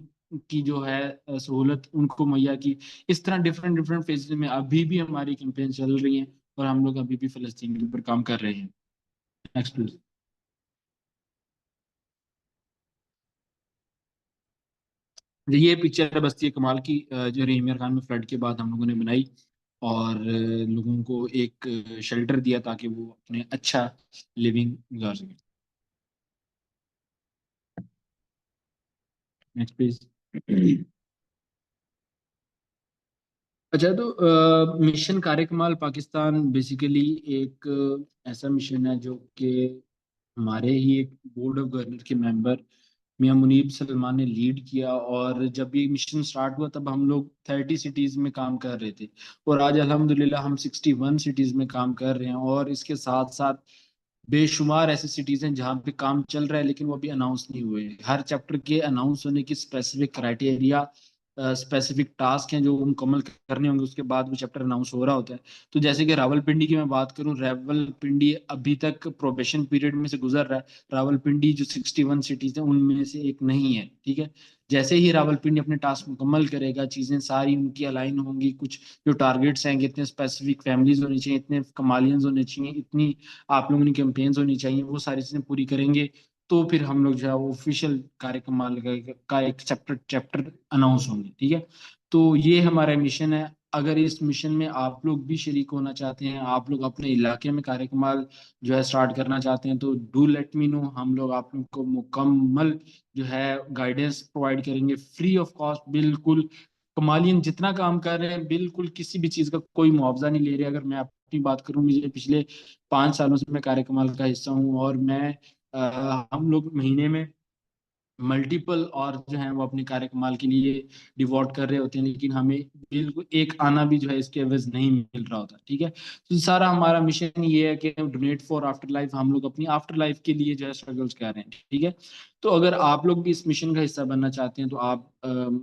की जो है सहूलत उनको मुहैया की। इस तरह डिफरेंट डिफरेंट फेजेस में अभी भी हमारी कैंपेन चल रही है और हम लोग अभी भी फलस्तीन के ऊपर काम कर रहे हैं। Next please. ये पिक्चर है बस्ती कमाल की, जो इमरान खान में फ्लड के बाद हम लोगों ने बनाई और लोगों को एक शेल्टर दिया ताकि वो अपने अच्छा लिविंग गुजार सके। Next please. अच्छा, तो मिशन कार्यकमाल पाकिस्तान बेसिकली एक ऐसा मिशन है जो कि हमारे ही एक बोर्ड ऑफ गवर्नर के मेंबर मियां मुनीब सलमान ने लीड किया। और जब ये मिशन स्टार्ट हुआ तब हम लोग 30 सिटीज में काम कर रहे थे और आज अल्हम्दुलिल्लाह हम 61 सिटीज में काम कर रहे हैं। और इसके साथ साथ बेशुमार ऐसे सिटीज हैं जहाँ पे काम चल रहा है लेकिन वो अभी अनाउंस नहीं हुए हैं। हर चैप्टर के अनाउंस होने की स्पेसिफिक क्राइटेरिया, स्पेसिफिक टास्क हैं जो वो मुकम्मल करने होंगे, उसके बाद वो चैप्टर अनाउंस हो रहा होता है। तो जैसे कि रावलपिंडी की मैं बात करूं, रावलपिंडी अभी तक प्रोबेशन पीरियड में से गुजर रहा है। रावलपिंडी जो 61 सिटीज हैं उनमें से एक नहीं है, ठीक है। जैसे ही रावलपिंडी अपने टास्क मुकम्मल करेगा, चीजें सारी उनकी अलाइन होंगी, कुछ जो टारगेट्स हैं, इतने स्पेसिफिक फैमिलीज होनी चाहिए, इतने कमालियंस होने चाहिए, इतनी आप लोगों की कैंपेन्स होनी चाहिए, वो सारी चीजें पूरी करेंगे तो फिर हम लोग जो है वो ऑफिशियल कार्यक्रम का एक चैप्टर चैप्टर अनाउंस होंगे, ठीक है। तो ये हमारा मिशन है। अगर इस मिशन में आप लोग भी शरीक होना चाहते हैं, आप लोग अपने इलाके में कार्यक्रम जो है स्टार्ट करना चाहते हैं, तो डू लेट मी नो। हम लोग आप लोग को मुकम्मल जो है गाइडेंस प्रोवाइड करेंगे फ्री ऑफ कॉस्ट, बिल्कुल। कमालियन जितना काम कर रहे हैं बिल्कुल किसी भी चीज़ का कोई मुआवजा नहीं ले रहे। अगर मैं अपनी बात करूं, मुझे पिछले 5 सालों से मैं कार्यक्रम का हिस्सा हूं और मैं हम लोग महीने में मल्टीपल और जो है वो अपने कार्यक्रम के लिए डिवोट कर रहे होते हैं, लेकिन हमें बिल्कुल एक आना भी जो है इसके एवज नहीं मिल रहा होता, ठीक है। तो सारा हमारा मिशन ये है कि डोनेट फॉर आफ्टर लाइफ, हम लोग अपनी आफ्टर लाइफ के लिए जो है स्ट्रगल्स कर रहे हैं, ठीक है। तो अगर आप लोग भी इस मिशन का हिस्सा बनना चाहते हैं तो आप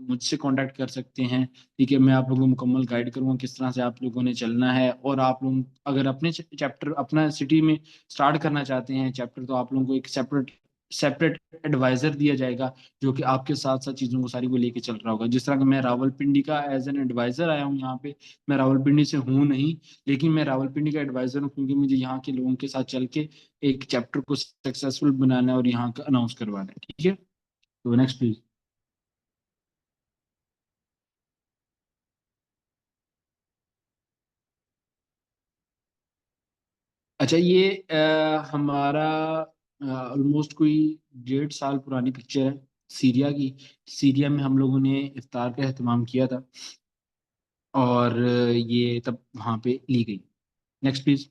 मुझसे कांटेक्ट कर सकते हैं, ठीक है। मैं आप लोगों को मुकम्मल गाइड करूंगा किस तरह से आप लोगों ने चलना है। और आप लोग अगर अपने चैप्टर अपना सिटी में स्टार्ट करना चाहते हैं चैप्टर, तो आप लोगों को एक सेपरेट सेपरेट एडवाइजर दिया जाएगा जो कि आपके साथ साथ चीज़ों को सारी को लेके चल रहा होगा। जिस तरह कि मैं रावलपिंडी का एज एन एडवाइजर आया हूँ यहाँ पे, मैं रावलपिंडी से हूँ नहीं, लेकिन मैं रावलपिंडी का एडवाइजर हूँ क्योंकि मुझे यहाँ के लोगों के साथ चल के एक चैप्टर को सक्सेसफुल बनाना है और यहाँ का अनाउंस करवाना है, ठीक है। तो नेक्स्ट प्लीज। अच्छा, ये हमारा ऑलमोस्ट कोई 1.5 साल पुरानी पिक्चर है सीरिया की। सीरिया में हम लोगों ने इफ्तार का एहतमाम किया था और ये तब वहाँ पे ली गई। Next please.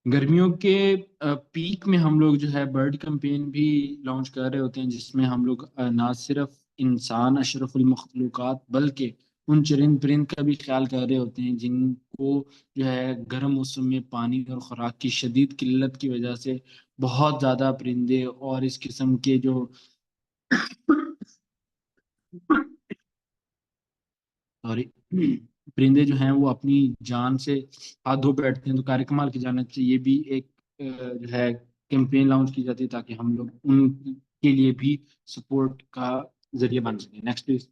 गर्मियों के पीक में हम लोग जो है बर्ड कैंपेन भी लॉन्च कर रहे होते हैं, जिसमें हम लोग ना सिर्फ इंसान अशरफुल मखलूकात बल्कि उन चरिंद परिंद का भी ख्याल कर रहे होते हैं जिनको जो है गर्म मौसम में पानी और खुराक की शदीद किल्लत की वजह से बहुत ज़्यादा परिंदे और इस किस्म के जो सॉरी परिंदे जो हैं वो अपनी जान से हाथ धो बैठते हैं। तो कार्यक्रम की जाने से ये भी एक जो है कैंपेन लॉन्च की जाती है ताकि हम लोग उनके लिए भी सपोर्ट का जरिए बन सके। Next please.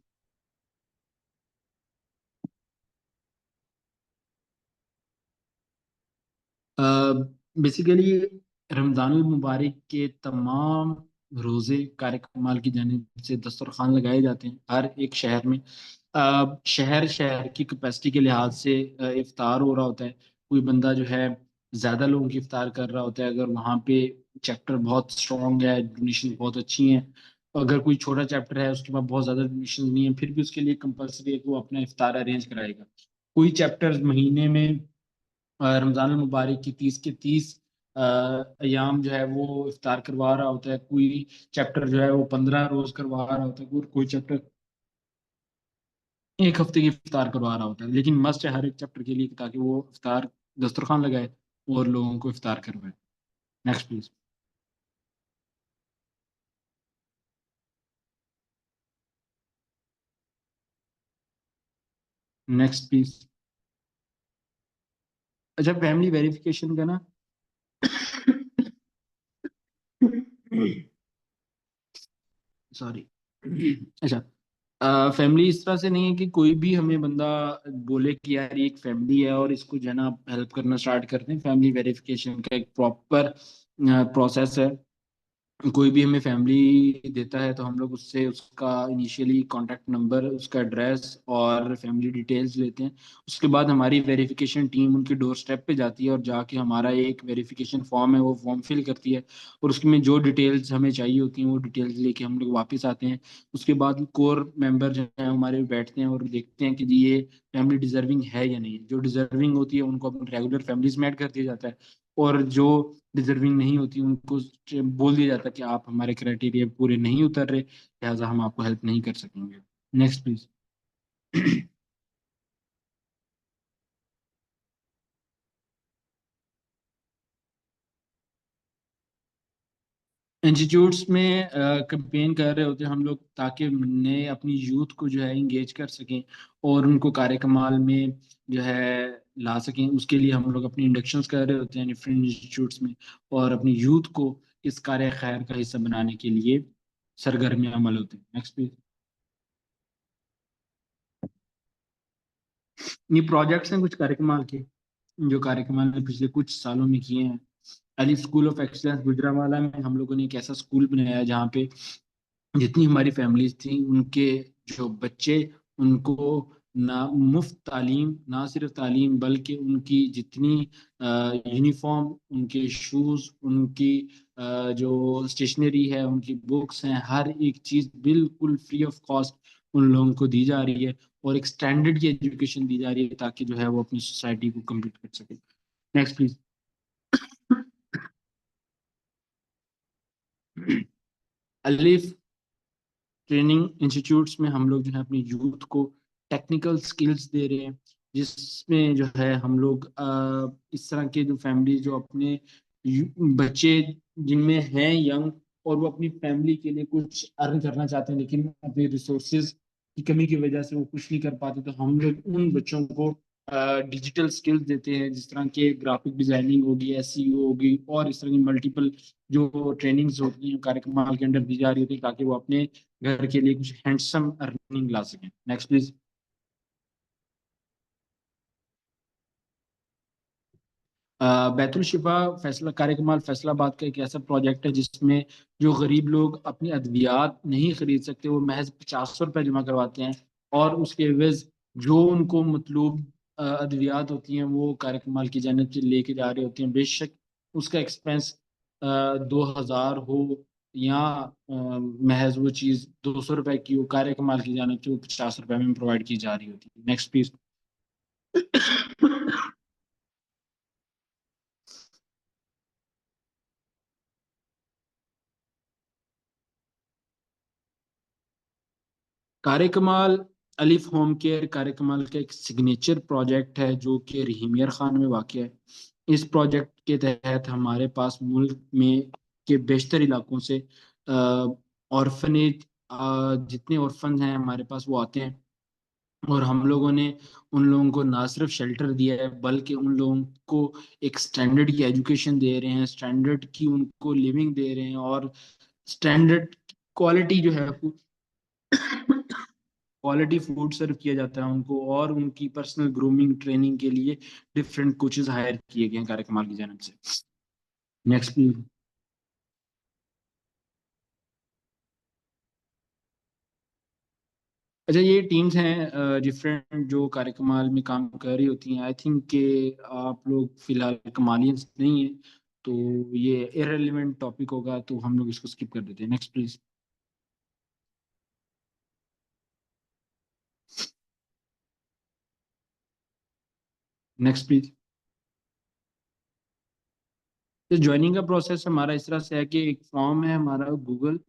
बेसिकली रमज़ानुल मुबारक के तमाम रोज़े कार कमाल की जानिब से दस्तरखान लगाए जाते हैं हर एक शहर में। शहर शहर की कैपेसिटी के लिहाज से इफ्तार हो रहा होता है। कोई बंदा जो है ज़्यादा लोगों की इफ्तार कर रहा होता है, अगर वहाँ पे चैप्टर बहुत स्ट्रॉन्ग है, डोनेशन बहुत अच्छी हैं। अगर कोई छोटा चैप्टर है उसके पास बहुत ज़्यादा डोनेशन नहीं है, फिर भी उसके लिए कंपलसरी है कि वो अपना इफ्तार अरेंज कराएगा। कोई चैप्टर महीने में रमजान मुबारक की 30 के 30 अयाम जो है वो इफ्तार करवा रहा होता है। कोई चैप्टर जो है वो 15 रोज करवा रहा होता है, कोई चैप्टर एक हफ्ते की इफ्तार करवा रहा होता है। लेकिन मस्ट है हर एक चैप्टर के लिए ताकि वो इफ्तार दस्तरखान लगाए और लोगों को इफ्तार करवाए। Next please. Next please. अच्छा, फैमिली वेरिफिकेशन का ना सॉरी। अच्छा, फैमिली इस तरह से नहीं है कि कोई भी हमें बंदा बोले कि यार ये एक फैमिली है और इसको जो है ना हेल्प करना स्टार्ट करते हैं। फैमिली वेरिफिकेशन का एक प्रॉपर प्रोसेस है। कोई भी हमें फैमिली देता है तो हम लोग उससे उसका इनिशियली कॉन्टैक्ट नंबर, उसका एड्रेस और फैमिली डिटेल्स लेते हैं। उसके बाद हमारी वेरिफिकेशन टीम उनके डोर स्टेप पे जाती है और जाके हमारा एक वेरिफिकेशन फॉर्म है वो फॉर्म फिल करती है, और उसमें जो डिटेल्स हमें चाहिए होती हैं वो डिटेल्स लेके हम लोग वापस आते हैं। उसके बाद कोर मेंबर जो है हमारे बैठते हैं और देखते हैं कि जी ये फैमिली डिजर्विंग है या नहीं। जो डिजर्विंग होती है उनको अपनी रेगुलर फैमिलीज में ऐड कर दिया जाता है, और जो डिजर्विंग नहीं होती उनको बोल दिया जाता है कि आप हमारे क्राइटेरिया पूरे नहीं उतर रहे, लिहाजा हम आपको हेल्प नहीं कर सकेंगे। Next please. इंस्टीट्यूट्स में कंपेन कर रहे होते हैं हम लोग ताकि नए अपनी यूथ को जो है इंगेज कर सकें और उनको कार्य कमाल में जो है ला सकें। उसके लिए हम लोग अपनी इंडक्शंस कर रहे होते हैं डिफरेंट इंस्टीट्यूट्स में, और अपनी यूथ को इस कार्य खैर का हिस्सा बनाने के लिए सरगर्म अमल होते हैं। Next please. ये प्रोजेक्ट्स हैं कुछ कार्यक्रमाल के जो कार्यक्रमाल ने पिछले कुछ सालों में किए हैं। Ali school of excellence Gujranwala में हम लोगों ने एक ऐसा स्कूल बनाया है जहाँ पे जितनी हमारी फैमिलीज थी उनके जो बच्चे, उनको ना मुफ्त तालीम, ना सिर्फ तालीम बल्कि उनकी जितनी यूनिफॉर्म, उनके शूज़, उनकी जो स्टेशनरी है, उनकी बुक्स हैं, हर एक चीज़ बिल्कुल फ्री ऑफ कॉस्ट उन लोगों को दी जा रही है, और एक स्टैंडर्ड की एजुकेशन दी जा रही है ताकि जो है वो अपनी सोसाइटी को कम्पीट कर सके। Next please. अलिफ ट्रेनिंग इंस्टीट्यूट्स में हम लोग जो है अपनी यूथ को टेक्निकल स्किल्स दे रहे हैं, जिसमें जो है हम लोग इस तरह के जो फैमिली जो अपने बच्चे जिनमें हैं यंग और वो अपनी फैमिली के लिए कुछ अर्न करना चाहते हैं लेकिन अपने रिसोर्सेज की कमी की वजह से वो कुछ नहीं कर पाते, तो हम लोग उन बच्चों को डिजिटल स्किल्स देते हैं, जिस तरह के ग्राफिक डिजाइनिंग होगी, एसईओ होगी, और इस तरह की मल्टीपल जो ट्रेनिंग्स होती हैं कार्यक्रम के अंडर दी जा रही होती है ताकि वो अपने घर के लिए कुछ हैंडसम अर्निंग ला सकें। Next please. बैतुल शिफा फैसला कार्यक्रम फैसलाबाद का एक ऐसा प्रोजेक्ट है जिसमें जो गरीब लोग अपनी अद्वियात नहीं खरीद सकते वो महज 50 रुपये जमा करवाते हैं, और उसके एवज जो उनको मतलूब अद्वियात होती हैं वो कार्यक्रम की जानिब से लेके जा रहे होते हैं। बेशक उसका एक्सपेंस 2,000 हो या महज वो चीज़ 200 रुपये की हो, कार्यक्रम की जानिब से वो 50 रुपये में प्रोवाइड की जा रही होती है। Next please. कार्यकमाल अलिफ होम केयर कार्यकमाल का एक सिग्नेचर प्रोजेक्ट है जो कि रहीमियर खान में वाक़ है। इस प्रोजेक्ट के तहत हमारे पास मुल्क में के बेशतर इलाकों से ऑर्फनेज जितने ऑर्फन हैं हमारे पास वो आते हैं, और हम लोगों ने उन लोगों को ना सिर्फ शेल्टर दिया है बल्कि उन लोगों को एक स्टैंडर्ड की एजुकेशन दे रहे हैं, स्टैंडर्ड की उनको लिविंग दे रहे हैं, और स्टैंडर्ड क्वालिटी जो है क्वालिटी फूड सर्व किया जाता है उनको, और उनकी पर्सनल ग्रूमिंग ट्रेनिंग के लिए डिफरेंट कोचेस हायर किए गए हैं कार्यक्रमाल की जानब से। Next please. अच्छा, ये टीम्स हैं डिफरेंट जो कार्यक्रमाल में काम कर रही होती हैं। आई थिंक कि आप लोग फिलहाल कमालियंस नहीं है, तो ये इररिलेवेंट टॉपिक होगा, तो हम लोग इसको स्किप कर देते हैं। Next please. Next please. तो ज्वाइनिंग का प्रोसेस हमारा इस तरह से है कि एक फॉर्म है हमारा, गूगल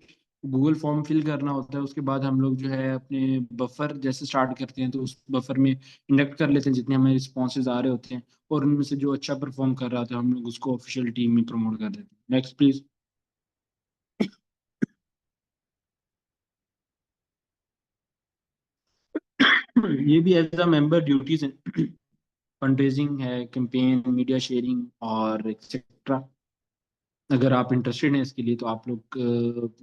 गूगल फॉर्म फिल करना होता है। उसके बाद हम लोग जो है अपने बफर जैसे स्टार्ट करते हैं, तो उस बफर में इंडक्ट कर लेते हैं जितने हमें रिस्पॉन्सेज आ रहे होते हैं, और उनमें से जो अच्छा परफॉर्म कर रहा था हम लोग उसको ऑफिशियल टीम में प्रमोट कर देते हैं। Next please. ये भी एज अ मेंबर ड्यूटीज हैं। फंड रेजिंग है, कैंपेन, मीडिया शेयरिंग और एक्सेट्रा। अगर आप इंटरेस्टेड हैं इसके लिए तो आप लोग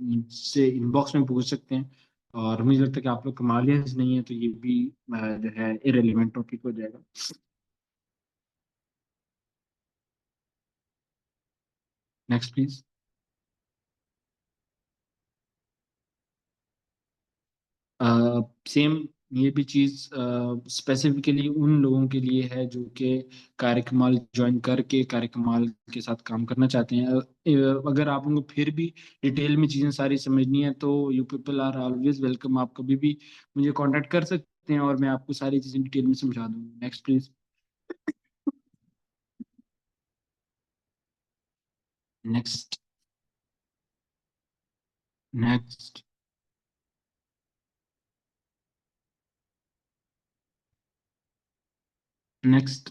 मुझसे इनबॉक्स में पूछ सकते हैं। और मुझे लगता है कि आप लोग कमालियंस नहीं है, तो ये भी जो है इरेलीवेंट टॉपिक हो जाएगा। Next please. सेम, ये भी चीज़ स्पेसिफिकली उन लोगों के लिए है जो कि कार्यक्रमाल ज्वाइन करके कार्यक्रमाल के साथ काम करना चाहते हैं। अगर आप उनको फिर भी डिटेल में चीज़ें सारी समझनी है तो you people are always welcome. आप कभी भी मुझे कांटेक्ट कर सकते हैं और मैं आपको सारी चीज़ें डिटेल में समझा दूंगा। Next please. Next. Next. Next.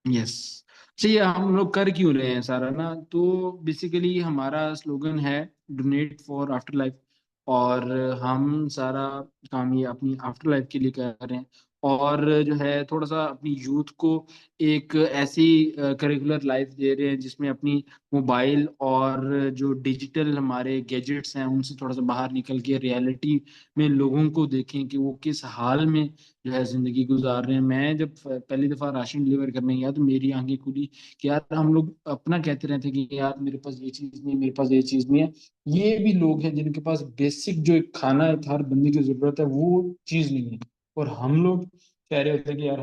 Yes. चलिए, हम लोग कर क्यों रहे हैं सारा ना, तो बेसिकली हमारा स्लोगन है डोनेट फॉर आफ्टर लाइफ। और हम सारा काम ये अपनी आफ्टर लाइफ के लिए कर रहे हैं। और जो है थोड़ा सा अपनी यूथ को एक ऐसी करिकुलर लाइफ दे रहे हैं जिसमें अपनी मोबाइल और जो डिजिटल हमारे गैजेट्स हैं उनसे थोड़ा सा बाहर निकल के रियलिटी में लोगों को देखें कि वो किस हाल में जो है जिंदगी गुजार रहे हैं। मैं जब पहली दफा राशन डिलीवर करने गया तो मेरी आंखें खुली कि यार हम लोग अपना कहते रहते हैं कि यार मेरे पास ये चीज नहीं है, मेरे पास ये चीज नहीं है। ये भी लोग हैं जिनके पास बेसिक जो एक खाना है, हर बंदे की जरूरत है, वो चीज नहीं है। और हम लोग कह रहे होते हैं कि यार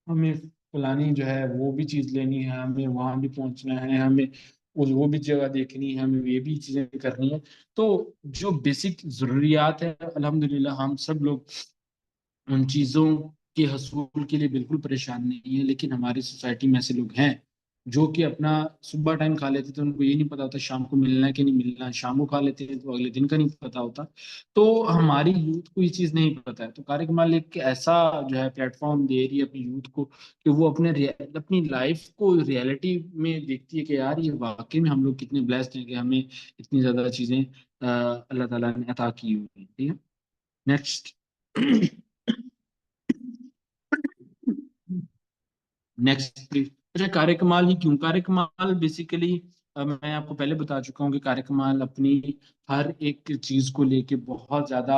हमें फलानी जो है वो भी चीज लेनी है, हमें वहां भी पहुंचना है, हमें उस वो भी जगह देखनी है, हमें ये भी चीजें करनी है। तो जो बेसिक जरूरियात है अल्हम्दुलिल्लाह हम सब लोग उन चीज़ों के हसूल के लिए बिल्कुल परेशान नहीं है। लेकिन हमारी सोसाइटी में ऐसे लोग हैं जो कि अपना सुबह टाइम खा लेते थे, उनको ये नहीं पता होता शाम को मिलना है कि नहीं मिलना है। शाम को खा लेते हैं तो अगले दिन का नहीं पता होता। तो हमारी यूथ को ये चीज़ नहीं पता है, तो कार्यक्रमाल एक ऐसा जो है प्लेटफॉर्म दे रही है अपनी यूथ को कि वो अपनी लाइफ को रियलिटी में देखती है कि यार ये वाकई में हम लोग कितने ब्लेस्ड हैं कि हमें इतनी ज़्यादा चीज़ें अल्लाह ताला ने अता की हुई हैं। ठीक है। नेक्स्ट। Next please. अच्छा, कार्यकमाल ही क्यों? कार्यकमाल बेसिकली मैं आपको पहले बता चुका हूँ कि कार्यकमाल अपनी हर एक चीज को लेके बहुत ज्यादा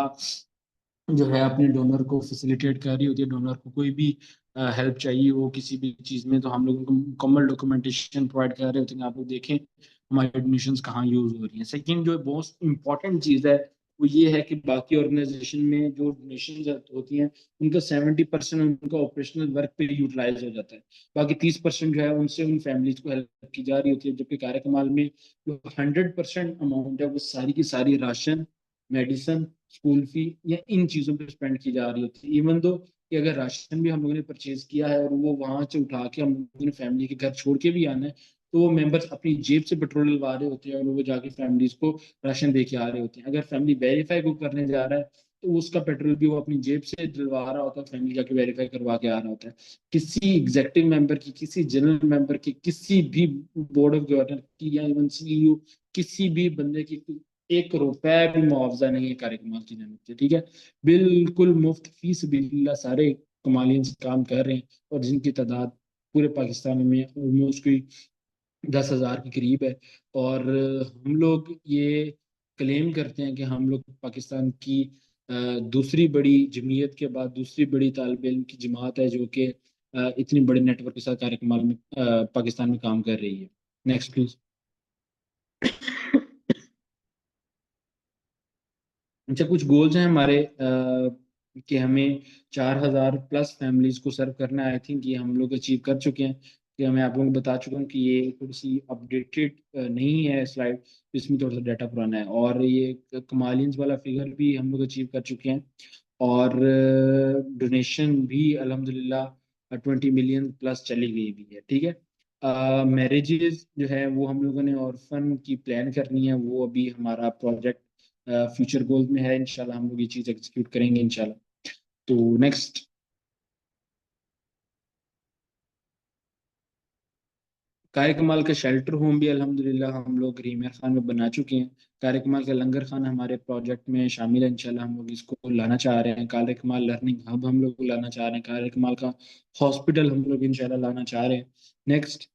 जो है अपने डोनर को फैसिलिटेट कर रही होती है। डोनर को कोई भी हेल्प चाहिए हो किसी भी चीज़ में, तो हम लोग उनको मुकम्मल डॉक्यूमेंटेशन प्रोवाइड कर रहे होते हैं कि आप लोग देखें हमारी डोनेशंस कहाँ यूज हो रही हैं। सेकंड जो मोस्ट इंपॉर्टेंट चीज़ है वो ये है कि बाकी ऑर्गेनाइजेशन में जो डोनेशन होती हैं उनका 70% उनका ऑपरेशनल वर्क पे यूटिलाइज हो जाता है। बाकी 30% जो है उनसे उन फैमिलीज को हेल्प की जा रही होती है। जबकि कार्यक्रमाल में जो 100% अमाउंट है वो सारी की सारी राशन, मेडिसिन, स्कूल फी या इन चीज़ों पे स्पेंड की जा रही होती है। इवन दो कि अगर राशन भी हम लोगों ने परचेज किया है और वो वहां से उठा के हम लोगों ने फैमिली के घर छोड़ के भी आना है, तो वो मेंबर्स अपनी जेब से पेट्रोल डलवा रहे होते हैं और वो जाके फैमिलीज को राशन दे के आ रहे होते हैं। अगर फैमिली वेरीफाई को करने जा रहा है तो उसका पेट्रोल भी वो अपनी जेब से डलवा रहा होता है, फैमिली जाके वेरीफाई करवा के आ रहा होता है। किसी एग्जेक्टिव मेंबर की, किसी जनरल मेंबर की, किसी भी बोर्ड ऑफ गवर्नर की या इवन सीईओ, किसी भी बंदे की एक रुपए भी मुआवजा नहीं है कार्यक्रम की जाने से। ठीक है। बिल्कुल मुफ्त फीस बिल्ला सारे कमालियन काम कर रहे हैं, और जिनकी तादाद पूरे पाकिस्तान में ऑलमोस्ट कोई 10,000 के करीब है। और हम लोग ये क्लेम करते हैं कि हम लोग पाकिस्तान की दूसरी बड़ी जमीयत के बाद दूसरी बड़ी तालिब इल्म की जमात है जो कि इतनी बड़े नेटवर्क के साथ कार्यक्रम में पाकिस्तान में काम कर रही है। Next please. अच्छा, कुछ गोल्स हैं हमारे कि हमें 4,000 प्लस फैमिलीज को सर्व करना है। आई थिंक ये हम लोग अचीव कर चुके हैं। कि मैं आप लोगों को बता चुका हूँ कि ये थोड़ी सी अपडेटेड नहीं है स्लाइड, इसमें थोड़ा सा डाटा पुराना है। और ये कमालियंस वाला फिगर भी हम लोग अचीव कर चुके हैं। और डोनेशन भी अल्हम्दुलिल्लाह 20 मिलियन प्लस चली गई भी है। ठीक है। मैरिजेस जो है वो हम लोगों ने ऑर्फन की प्लान करनी है, वो अभी हमारा प्रोजेक्ट फ्यूचर गोल में है। इंशाल्लाह हम लोग ये चीज़ एग्जीक्यूट करेंगे इंशाल्लाह। तो नेक्स्ट। कार कमाल का शेल्टर होम भी अल्हम्दुलिल्लाह हम लोग रीमियर खान में बना चुके हैं। कार कमाल का लंगर खाना हमारे प्रोजेक्ट में शामिल है। इंशाल्लाह हम लोग इसको लाना चाह रहे हैं। कार कमाल लर्निंग हब हम लोग लाना चाह रहे हैं। कार कमाल का हॉस्पिटल हम लोग इंशाल्लाह लाना चाह रहे हैं। नेक्स्ट।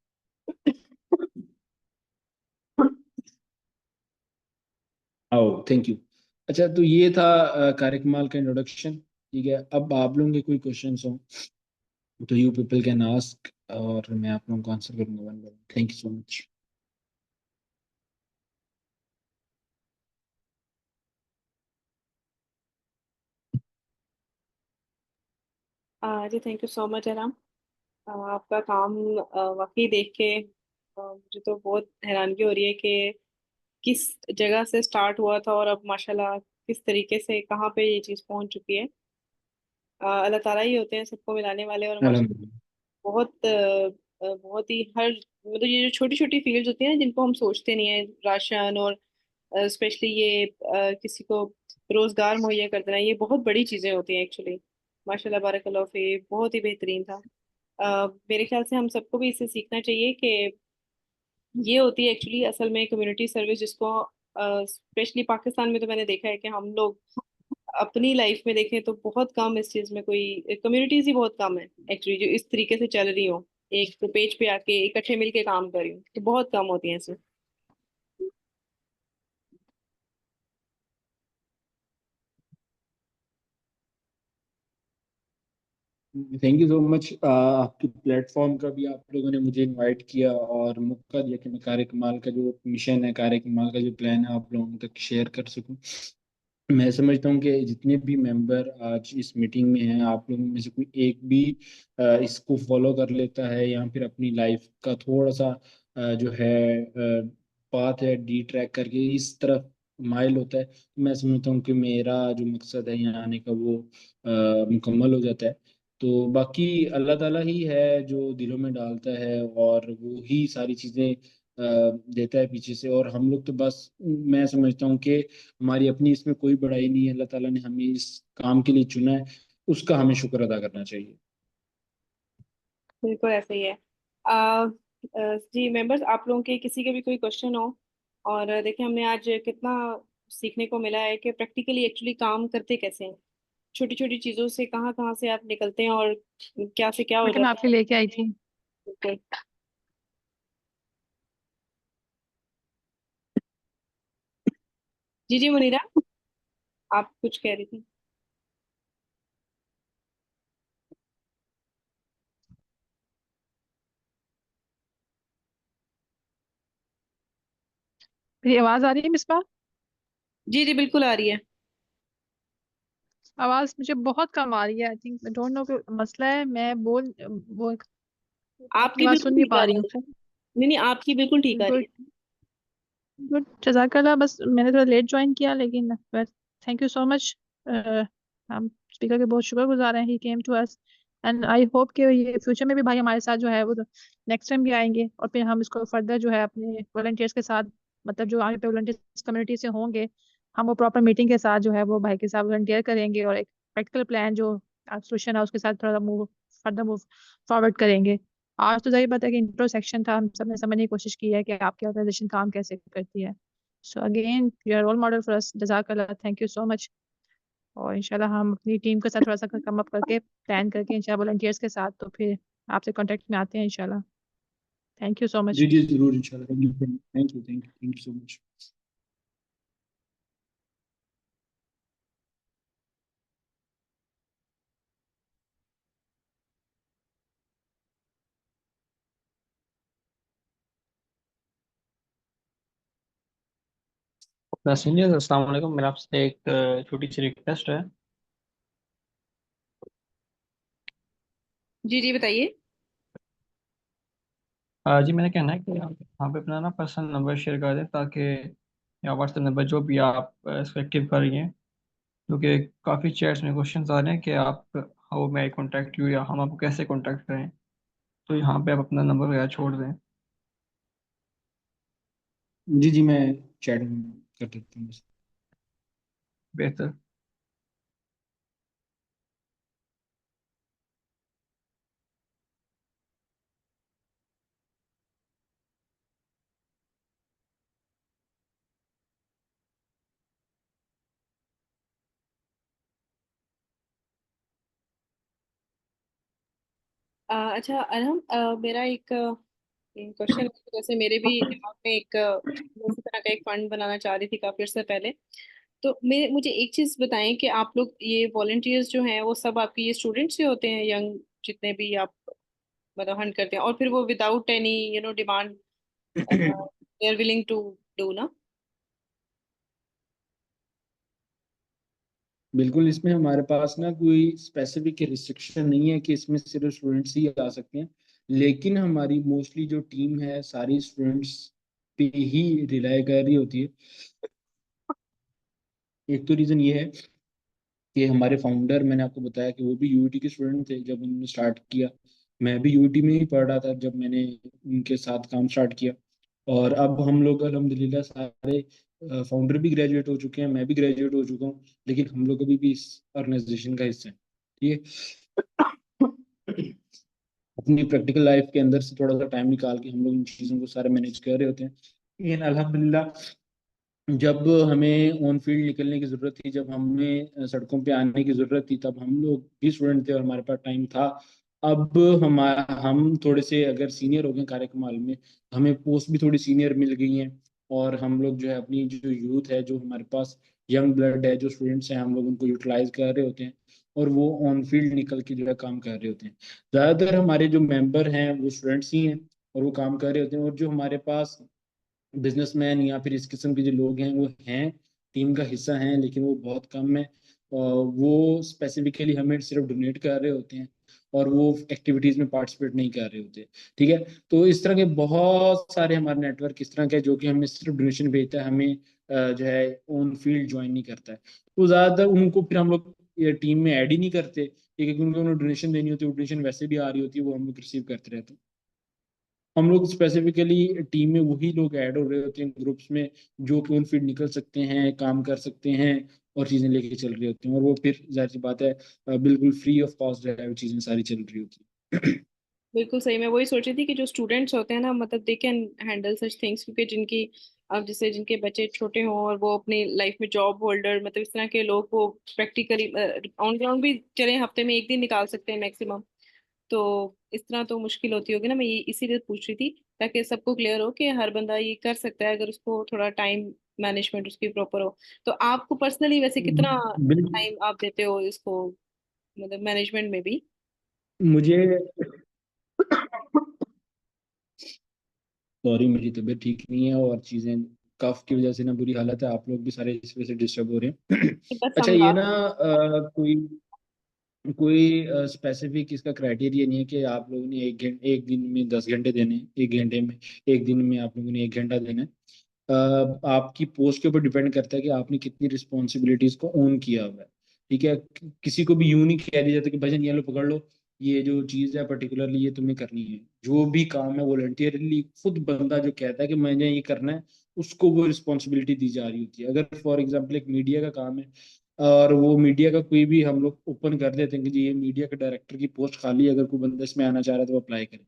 आओ, थैंक यू। अच्छा, तो ये था कार कमाल का इंट्रोडक्शन। ठीक है, अब आप लोगों के कोई क्वेश्चंस हो तो यू पीपल कैन आस्क, और मैं आप लोगों को आंसर करूंगा one by one. Thank you so much. जी थैंक यू सो मच आराम। आपका काम वाकई देख के मुझे तो बहुत हैरानगी हो रही है कि किस जगह से स्टार्ट हुआ था और अब माशाल्लाह किस तरीके से कहाँ पे ये चीज़ पहुंच चुकी है। अल्लाह ताला ही होते हैं सबको मिलाने वाले। और माशाल्लाह अल्हम्दुलिल्लाह। बहुत बहुत ही हर मतलब ये जो छोटी छोटी फील्ड्स होती हैं ना जिनको हम सोचते नहीं है, राशन और स्पेशली ये किसी को रोजगार मुहैया कर देना, ये बहुत बड़ी चीजें होती हैं एक्चुअली। माशाल्लाह बारकल्लाह फी, बहुत ही बेहतरीन था। मेरे ख्याल से हम सबको भी इससे सीखना चाहिए कि ये होती है एक्चुअली असल में कम्युनिटी सर्विस, जिसको स्पेशली पाकिस्तान में तो मैंने देखा है कि हम लोग अपनी लाइफ में देखें तो बहुत कम इस चीज में, कोई कम्युनिटीज ही बहुत कम है एक्चुअली जो इस तरीके से चल रही हो, एक पेज पे आके इकट्ठे मिलके काम कर रही हो, तो बहुत कम होती हैं ऐसे। Thank you so much. आपके प्लेटफॉर्म का भी आप लोगों ने मुझे इनवाइट किया और मौका दिया कि मैं कार्य कमाल का जो मिशन है, कार्य कमाल का जो प्लान है आप लोगों तक शेयर कर सकूं। मैं समझता हूँ कि जितने भी मेंबर आज इस मीटिंग में हैं, आप लोगों में से कोई एक भी इसको फॉलो कर लेता है या फिर अपनी लाइफ का थोड़ा सा जो है पाथ है डी ट्रैक करके इस तरफ माइल होता है, तो मैं समझता हूँ कि मेरा जो मकसद है यहाँ आने का वो मुकम्मल हो जाता है। तो बाकी अल्लाह ताला ही है जो दिलों में डालता है और वो ही सारी चीज़ें देता है पीछे से। और हम लोग तो बस, मैं समझता हूँ कि हमारी अपनी इसमें कोई बड़ाई नहीं है। अल्लाह ताला ने हमें इस काम के लिए चुना है, उसका हमें शुक्र अदा करना चाहिए। बिल्कुल ऐसे ही है। जी मेंबर्स, आप लोगों के किसी के भी कोई क्वेश्चन हो, और देखिए हमने आज कितना सीखने को मिला है कि प्रैक्टिकली एक्चुअली काम करते कैसे हैं, छोटी छोटी चीजों से कहाँ कहाँ से आप निकलते हैं और क्या से क्या हो बेटा मैं जाता आपके लेके आई थी। है। जी जी मुनीरा, आप कुछ कह रही थी। मेरी आवाज आ रही है मिसबा? जी जी बिल्कुल आ रही है। आवाज मुझे बहुत कम आ रही है। I think, I don't know मसला है। मैं वो अपनी आपकी आवाज बिल्कुल सुन नहीं ठीक आ पा रही रही है। हूँ। नहीं नहीं, आपकी बिल्कुल ठीक आ रही गुड। है। गुड, जजाकल्ला। बस मैंने थोड़ा लेट ज्वाइन किया, लेकिन थैंक यू सो मच। हम स्पीकर के बहुत शुक्रगुजार हैं। He came to us, and I hope कि ये फ्यूचर में भी भाई हमारे साथ जो है वो नेक्स्ट टाइम भी आएंगे, और फिर हम इसको फर्दर जो है अपने वॉलंटियर्स के साथ, मतलब जो आगे पे वॉलंटियर्स कम्युनिटी से होंगे, हम वो प्रॉपर मीटिंग के साथ जो है वो भाई के साथ वॉलंटियर करेंगे, और एक प्रैक्टिकल प्लान जो सोल्यूशन है उसके साथ थोड़ा मूव फर्दर मूव फॉरवर्ड करेंगे। आज तो जाहिर बात है कि इंट्रो सेक्शन था, हम सब ने समझने की कोशिश की है कि आपकी ऑर्गेनाइजेशन काम कैसे करती है। So again you are role model for us, जजाकल्लाह, थैंक यू सो मच। और इंशाल्लाह हम अपनी टीम के साथ थोड़ा सा कम अप करके प्लान करके इंशाल्लाह वॉलंटियर्स के साथ तो फिर आपसे कांटेक्ट में आते हैं इंशाल्लाह। Thank you so much. जी जी जरूर इंशाल्लाह। Thank you so much. Seniors अस्सलाम वालेकुम। मेरा आपसे एक छोटी सी रिक्वेस्ट है। जी जी बताइए। जी मैंने कहना है कि आप यहाँ पे अपना ना पर्सनल नंबर शेयर कर दें, ताकि या व्हाट्सएप नंबर जो भी आप इसको एक्टिव कर रही हैं, क्योंकि काफ़ी चैट्स में क्वेश्चन आ रहे हैं कि आप how may eye contact you, या हम आपको कैसे कॉन्टैक्ट करें। तो यहाँ पे आप अपना नंबर वगैरह छोड़ दें। जी जी मैं चैट में कर देता हूँ। बेहतर। अच्छा अरहम, मेरा एक क्वेश्चन है। जैसे मेरे भी दिमाग में एक इसी तरह का एक फंड बनाना चाह रही थी काफी अर्से पहले। तो मुझे एक चीज बताएं कि आप लोग ये वॉलंटियर्स जो हैं वो सब आपके ये स्टूडेंट्स ही होते हैं, यंग जितने भी आप मतलब हंट करते हैं, और फिर वो without any demand they are willing to do ना? बिल्कुल, इसमें हमारे पास ना कोई स्पेसिफिक रिस्ट्रिक्शन नहीं है कि इसमें सिर्फ स्टूडेंट्स ही आ सकते हैं। लेकिन हमारी मोस्टली जो टीम है सारी स्टूडेंट्स पे ही रिलाय कर रही होती है। एक तो रीज़न ये है कि हमारे फाउंडर, मैंने आपको बताया कि वो भी यूआईटी के स्टूडेंट थे जब उन्होंने स्टार्ट किया। मैं भी यूआईटी में ही पढ़ रहा था जब मैंने उनके साथ काम स्टार्ट किया। और अब हम लोग अल्हम्दुलिल्लाह सारे फाउंडर भी ग्रेजुएट हो चुके हैं, मैं भी ग्रेजुएट हो चुका हूँ, लेकिन हम लोग अभी भी इस ऑर्गेनाइजेशन का हिस्सा हैं। ठीक है। अपनी प्रैक्टिकल लाइफ के अंदर से थोड़ा सा टाइम निकाल के हम लोग इन चीज़ों को सारे मैनेज कर रहे होते हैं। लेकिन अल्हम्दुलिल्लाह जब हमें ऑन फील्ड निकलने की जरूरत थी, जब हमें सड़कों पे आने की जरूरत थी, तब हम लोग भी स्टूडेंट थे और हमारे पास टाइम था। अब हम थोड़े से अगर सीनियर हो गए कार्यक्रम में, हमें पोस्ट भी थोड़ी सीनियर मिल गई हैं। और हम लोग जो है अपनी जो यूथ है, जो हमारे पास यंग ब्लड है, जो स्टूडेंट्स हैं, हम लोग उनको यूटिलाइज कर रहे होते हैं। और वो ऑन फील्ड निकल के जो है काम कर रहे होते हैं। ज़्यादातर हमारे जो मेंबर हैं वो स्टूडेंट्स ही हैं और वो काम कर रहे होते हैं। और जो हमारे पास बिजनेसमैन या फिर इस किस्म के जो लोग हैं वो हैं, टीम का हिस्सा हैं, लेकिन वो बहुत कम है। और वो स्पेसिफिकली हमें सिर्फ डोनेट कर रहे होते हैं और वो एक्टिविटीज में पार्टिसिपेट नहीं कर रहे होते। ठीक है। तो इस तरह के बहुत सारे हमारे नेटवर्क इस तरह के हैं जो कि हमें सिर्फ डोनेशन भेजता है, हमें जो है ऑन फील्ड ज्वाइन नहीं करता है। तो ज्यादातर उनको फिर हम लोग टीम में ऐड ही नहीं करते, क्योंकि उनको उन्हें डोनेशन देनी होती है, डोनेशन वैसे भी आ रही होती है, वो हम लोग रिसीव करते रहते हैं। हम लोग स्पेसिफिकली टीम में वही लोग ऐड हो रहे होते हैं ग्रुप्स में जो कि उन फील्ड निकल सकते हैं, काम कर सकते हैं और चीजें लेके चल रही होती हैं। और वो फिर जाहिर सी बात है बिल्कुल फ्री ऑफ कॉस्ट जो है वो चीजें सारी चल रही होती है। बिल्कुल सही। मैं वही सोच रही थी कि जो स्टूडेंट्स होते हैं ना, मतलब they can handle such things, क्योंकि जिनकी अब जैसे जिनके बच्चे छोटे हों और वो अपनी लाइफ में जॉब होल्डर, मतलब इस तरह के लोग, वो प्रैक्टिकली ऑन ग्राउंड भी चले हफ्ते में एक दिन निकाल सकते हैं मैक्सिमम। तो इस तरह तो मुश्किल होती होगी ना। मैं ये इसीलिए पूछ रही थी ताकि सबको क्लियर हो कि हर बंदा ये कर सकता है अगर उसको थोड़ा टाइम मैनेजमेंट उसकी प्रॉपर हो। तो आपको पर्सनली वैसे कितना बिल्कुल। टाइम आप देते हो इसको, मतलब मैनेजमेंट में भी? मुझे सॉरी, मेरी तबीयत ठीक नहीं है और चीजें कफ की वजह से ना बुरी हालत है। आप लोग भी सारे इस वजह से डिस्टर्ब हो रहे हैं। बस अच्छा, हम ये बात। ना कोई कोई स्पेसिफिक इसका क्राइटेरिया नहीं है कि आप लोगों ने एक दिन में 10 घंटे देने हैं, एक घंटे में, एक दिन में आप लोगों ने 1 घंटा देना है। आपकी पोस्ट के ऊपर डिपेंड करता है कि आपने कितनी रिस्पॉन्सिबिलिटीज को ओन किया हुआ है। ठीक है। किसी को भी यूं नहीं कह दिया जाता कि भजन ये लो पकड़ लो, ये जो चीज है पर्टिकुलरली ये तुम्हें करनी है। जो भी काम है वॉलंटियरली खुद बंदा जो कहता है कि मैंने ये करना है, उसको वो रिस्पॉन्सिबिलिटी दी जा रही होती है। अगर फॉर एग्जाम्पल एक मीडिया का काम है और वो मीडिया का कोई भी हम लोग ओपन कर देते हैं कि जी ये मीडिया के डायरेक्टर की पोस्ट खाली है, अगर कोई बंदा इसमें आना चाह रहा है तो वो अप्लाई करे।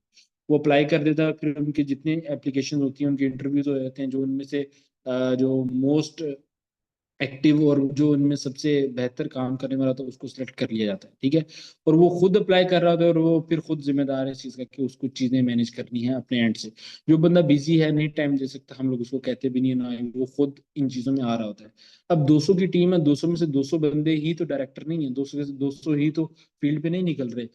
वो अप्लाई कर देता है, फिर उनके जितने एप्लीकेशन होती हैं उनके इंटरव्यूज हो जाते हैं। जो उनमें से जो मोस्ट एक्टिव और जो उनमें सबसे बेहतर काम करने वाला था उसको सिलेक्ट कर लिया जाता है, ठीक है। और वो खुद अप्लाई कर रहा होता है और वो फिर खुद जिम्मेदार है इस चीज़ का कि उसको चीज़ें मैनेज करनी है अपने एंड से। जो बंदा बिजी है, नहीं टाइम दे सकता, हम लोग उसको कहते भी नहीं है ना, वो खुद इन चीज़ों में आ रहा होता है। अब 200 की टीम है, 200 में से 200 बंदे ही तो डायरेक्टर नहीं है, 200 से 200 ही तो फील्ड पे नहीं निकल रहे।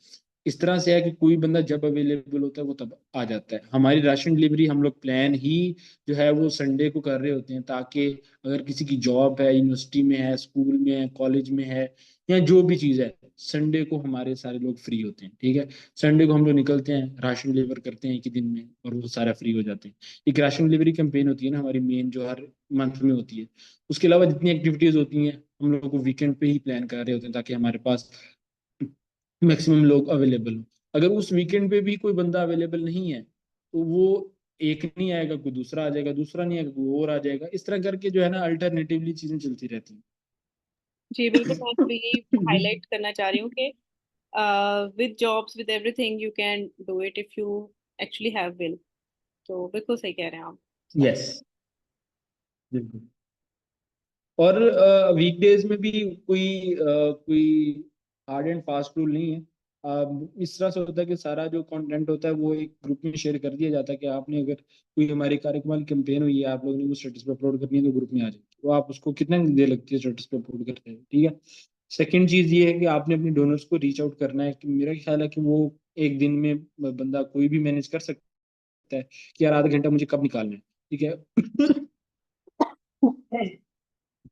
इस तरह से है कि कोई बंदा जब अवेलेबल होता है वो तब आ जाता है। हमारी राशन डिलीवरी हम लोग प्लान ही जो है वो संडे को कर रहे होते हैं, ताकि अगर किसी की जॉब है, यूनिवर्सिटी में है, स्कूल में है, कॉलेज में है, या जो भी चीज़ है, संडे को हमारे सारे लोग फ्री होते हैं, ठीक है। संडे को हम लोग निकलते हैं, राशन डिलीवर करते हैं एक ही दिन में, और वो सारा फ्री हो जाते हैं। एक राशन डिलीवरी कैंपेन होती है ना हमारी मेन, जो हर मंथ में होती है। उसके अलावा जितनी एक्टिविटीज होती हैं हम लोग को वीकेंड पे ही प्लान कर रहे होते हैं, ताकि हमारे पास मैक्सिमम लोग अवेलेबल हो। अगर उस वीकेंड पे भी कोई बंदा अवेलेबल नहीं है तो वो एक नहीं आएगा, कोई दूसरा आ जाएगा, दूसरा नहीं आएगा, कोई और आ जाएगा। इस तरह करके जो है ना अल्टरनेटिवली चीजें चलती रहती जी बिल्कुल, मैं तो यही हैं। हाईलाइट करना चाह रही हूँ कि with jobs with everything you can do it if you actually have will. तो बिल्कुल सही कह रहे हैं आप। यस, बिल्कुल। और वीकडेज में भी कोई हार्ड एंड फास्ट रूल नहीं है। इस तरह से होता है कि सारा जो कंटेंट होता है वो एक ग्रुप में शेयर कर दिया जाता है कि आपने अगर कोई हमारी कार्यक्रम कैंपेन हुई है, आप लोगों ने वो स्टेटस पे अपलोड करनी है तो ग्रुप में आ जाए, तो आप उसको कितना देर लगती है स्टेटस पे अपलोड करते हैं, ठीक है। सेकंड चीज ये है कि आपने अपने डोनर्स को रीच आउट करना है, कि मेरा ख्याल है कि वो एक दिन में बंदा कोई भी मैनेज कर सकता है कि यार आधा घंटा मुझे कब निकालना है, ठीक है।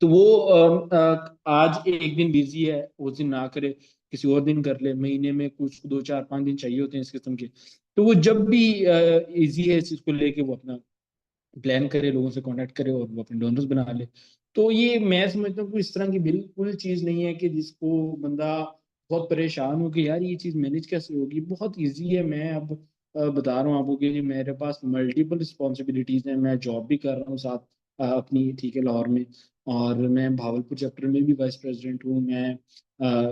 तो वो आज एक दिन बिजी है, उस दिन ना करे, किसी और दिन कर ले। महीने में कुछ 2 4 5 दिन चाहिए होते हैं इस किस्म के, तो वो जब भी इजी है इस चीज को लेके वो अपना प्लान करे, लोगों से कांटेक्ट करे और वो अपने डोनर्स बना ले। तो ये मैं समझता हूँ कि इस तरह की बिल्कुल चीज नहीं है कि जिसको बंदा बहुत परेशान हो कि यार ये चीज मैनेज कैसे होगी। बहुत इजी है। मैं अब बता रहा हूँ आपको कि मेरे पास मल्टीपल रिस्पॉन्सिबिलिटीज हैं। मैं जॉब भी कर रहा हूँ साथ अपनी, ठीक है, लाहौर में। और मैं भावलपुर चैप्टर में भी वाइस प्रेसिडेंट हूँ। मैं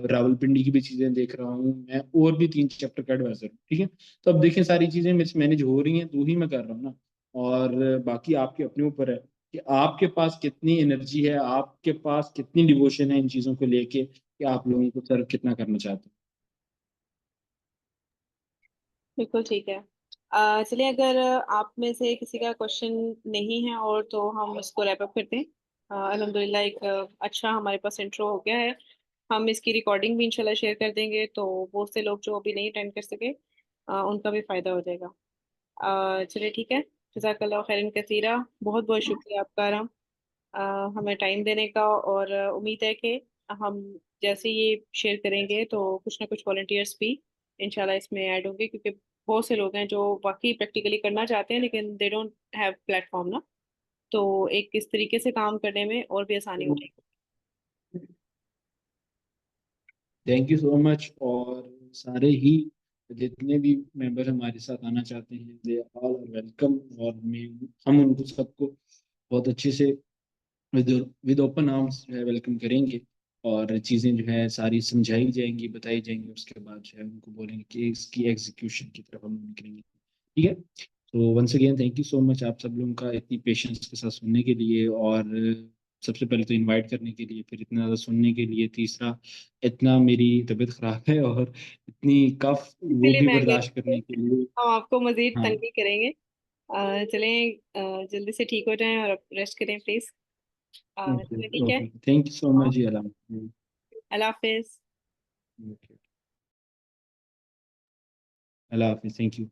रावलपिंडी की भी चीजें देख रहा हूँ। मैं और भी 3 चैप्टर का एडवाइजर हूँ, ठीक है। तो अब देखें सारी चीजें मेरे से मैनेज हो रही हैं तो ही मैं कर रहा हूँ ना। और बाकी आपके अपने ऊपर है कि आपके पास कितनी एनर्जी है, आपके पास कितनी डिवोशन है इन चीज़ों को लेके, कि आप लोगों को सर्व कितना करना चाहते बिल्कुल ठीक है। चलिए, अगर आप में से किसी का क्वेश्चन नहीं है और तो हम इसको रैप अप करते हैं। अल्हम्दुलिल्लाह एक अच्छा हमारे पास इंट्रो हो गया है। हम इसकी रिकॉर्डिंग भी इंशाल्लाह शेयर कर देंगे, तो बहुत से लोग जो अभी नहीं अटेंड कर सके उनका भी फायदा हो जाएगा। चलिए ठीक है। जज़ाकल्लाह खैरन कसीरा। बहुत बहुत शुक्रिया आपका आराम, हमें टाइम देने का। और उम्मीद है कि हम जैसे ये शेयर करेंगे तो कुछ ना कुछ वॉलंटियर्स भी इंशाल्लाह इसमें ऐड होंगे, क्योंकि बहुत से लोग हैं जो वाकई प्रैक्टिकली करना चाहते हैं लेकिन दे डोंट हैव प्लेटफॉर्म ना। तो एक इस तरीके से काम करने में और भी आसानी हो हैं। जाएगी। Thank you so much. और सारे ही जितने भी मेंबर हमारे साथ आना चाहते हैं, दे ऑल आर वेलकम। और मैं हम उनको सबको बहुत अच्छे से विद विद ओपन आर्म्स जो है वेलकम करेंगे। और चीज़ें जो है सारी समझाई जाएंगी, बताई जाएंगी। उसके बाद जो है उनको बोलेंगे कि इसकी एग्जीक्यूशन की तरफ हम लोग निकलेंगे, ठीक है। तो once again thank you so much आप सब लोगों का इतनी पेशेंस के साथ सुनने के लिए। और सबसे पहले तो इनवाइट करने के लिए, फिर इतना ज़्यादा सुनने के लिए, तीसरा इतना मेरी तबीयत ख़राब है और इतनी कफ वो इसलिए भी मैं बर्दाश्त कहती करने हूँ के लिए। हम आपको मजीद हाँ, तंग नहीं करेंगे। चलें, जल्दी से ठीक हो जाएं और रेस्ट करें प्लीज। ओके चलिए ठीक है। Okay, thank you so much जी। अल्लाह अल्लाह हाफिज। हाफिज़, थैंक यू।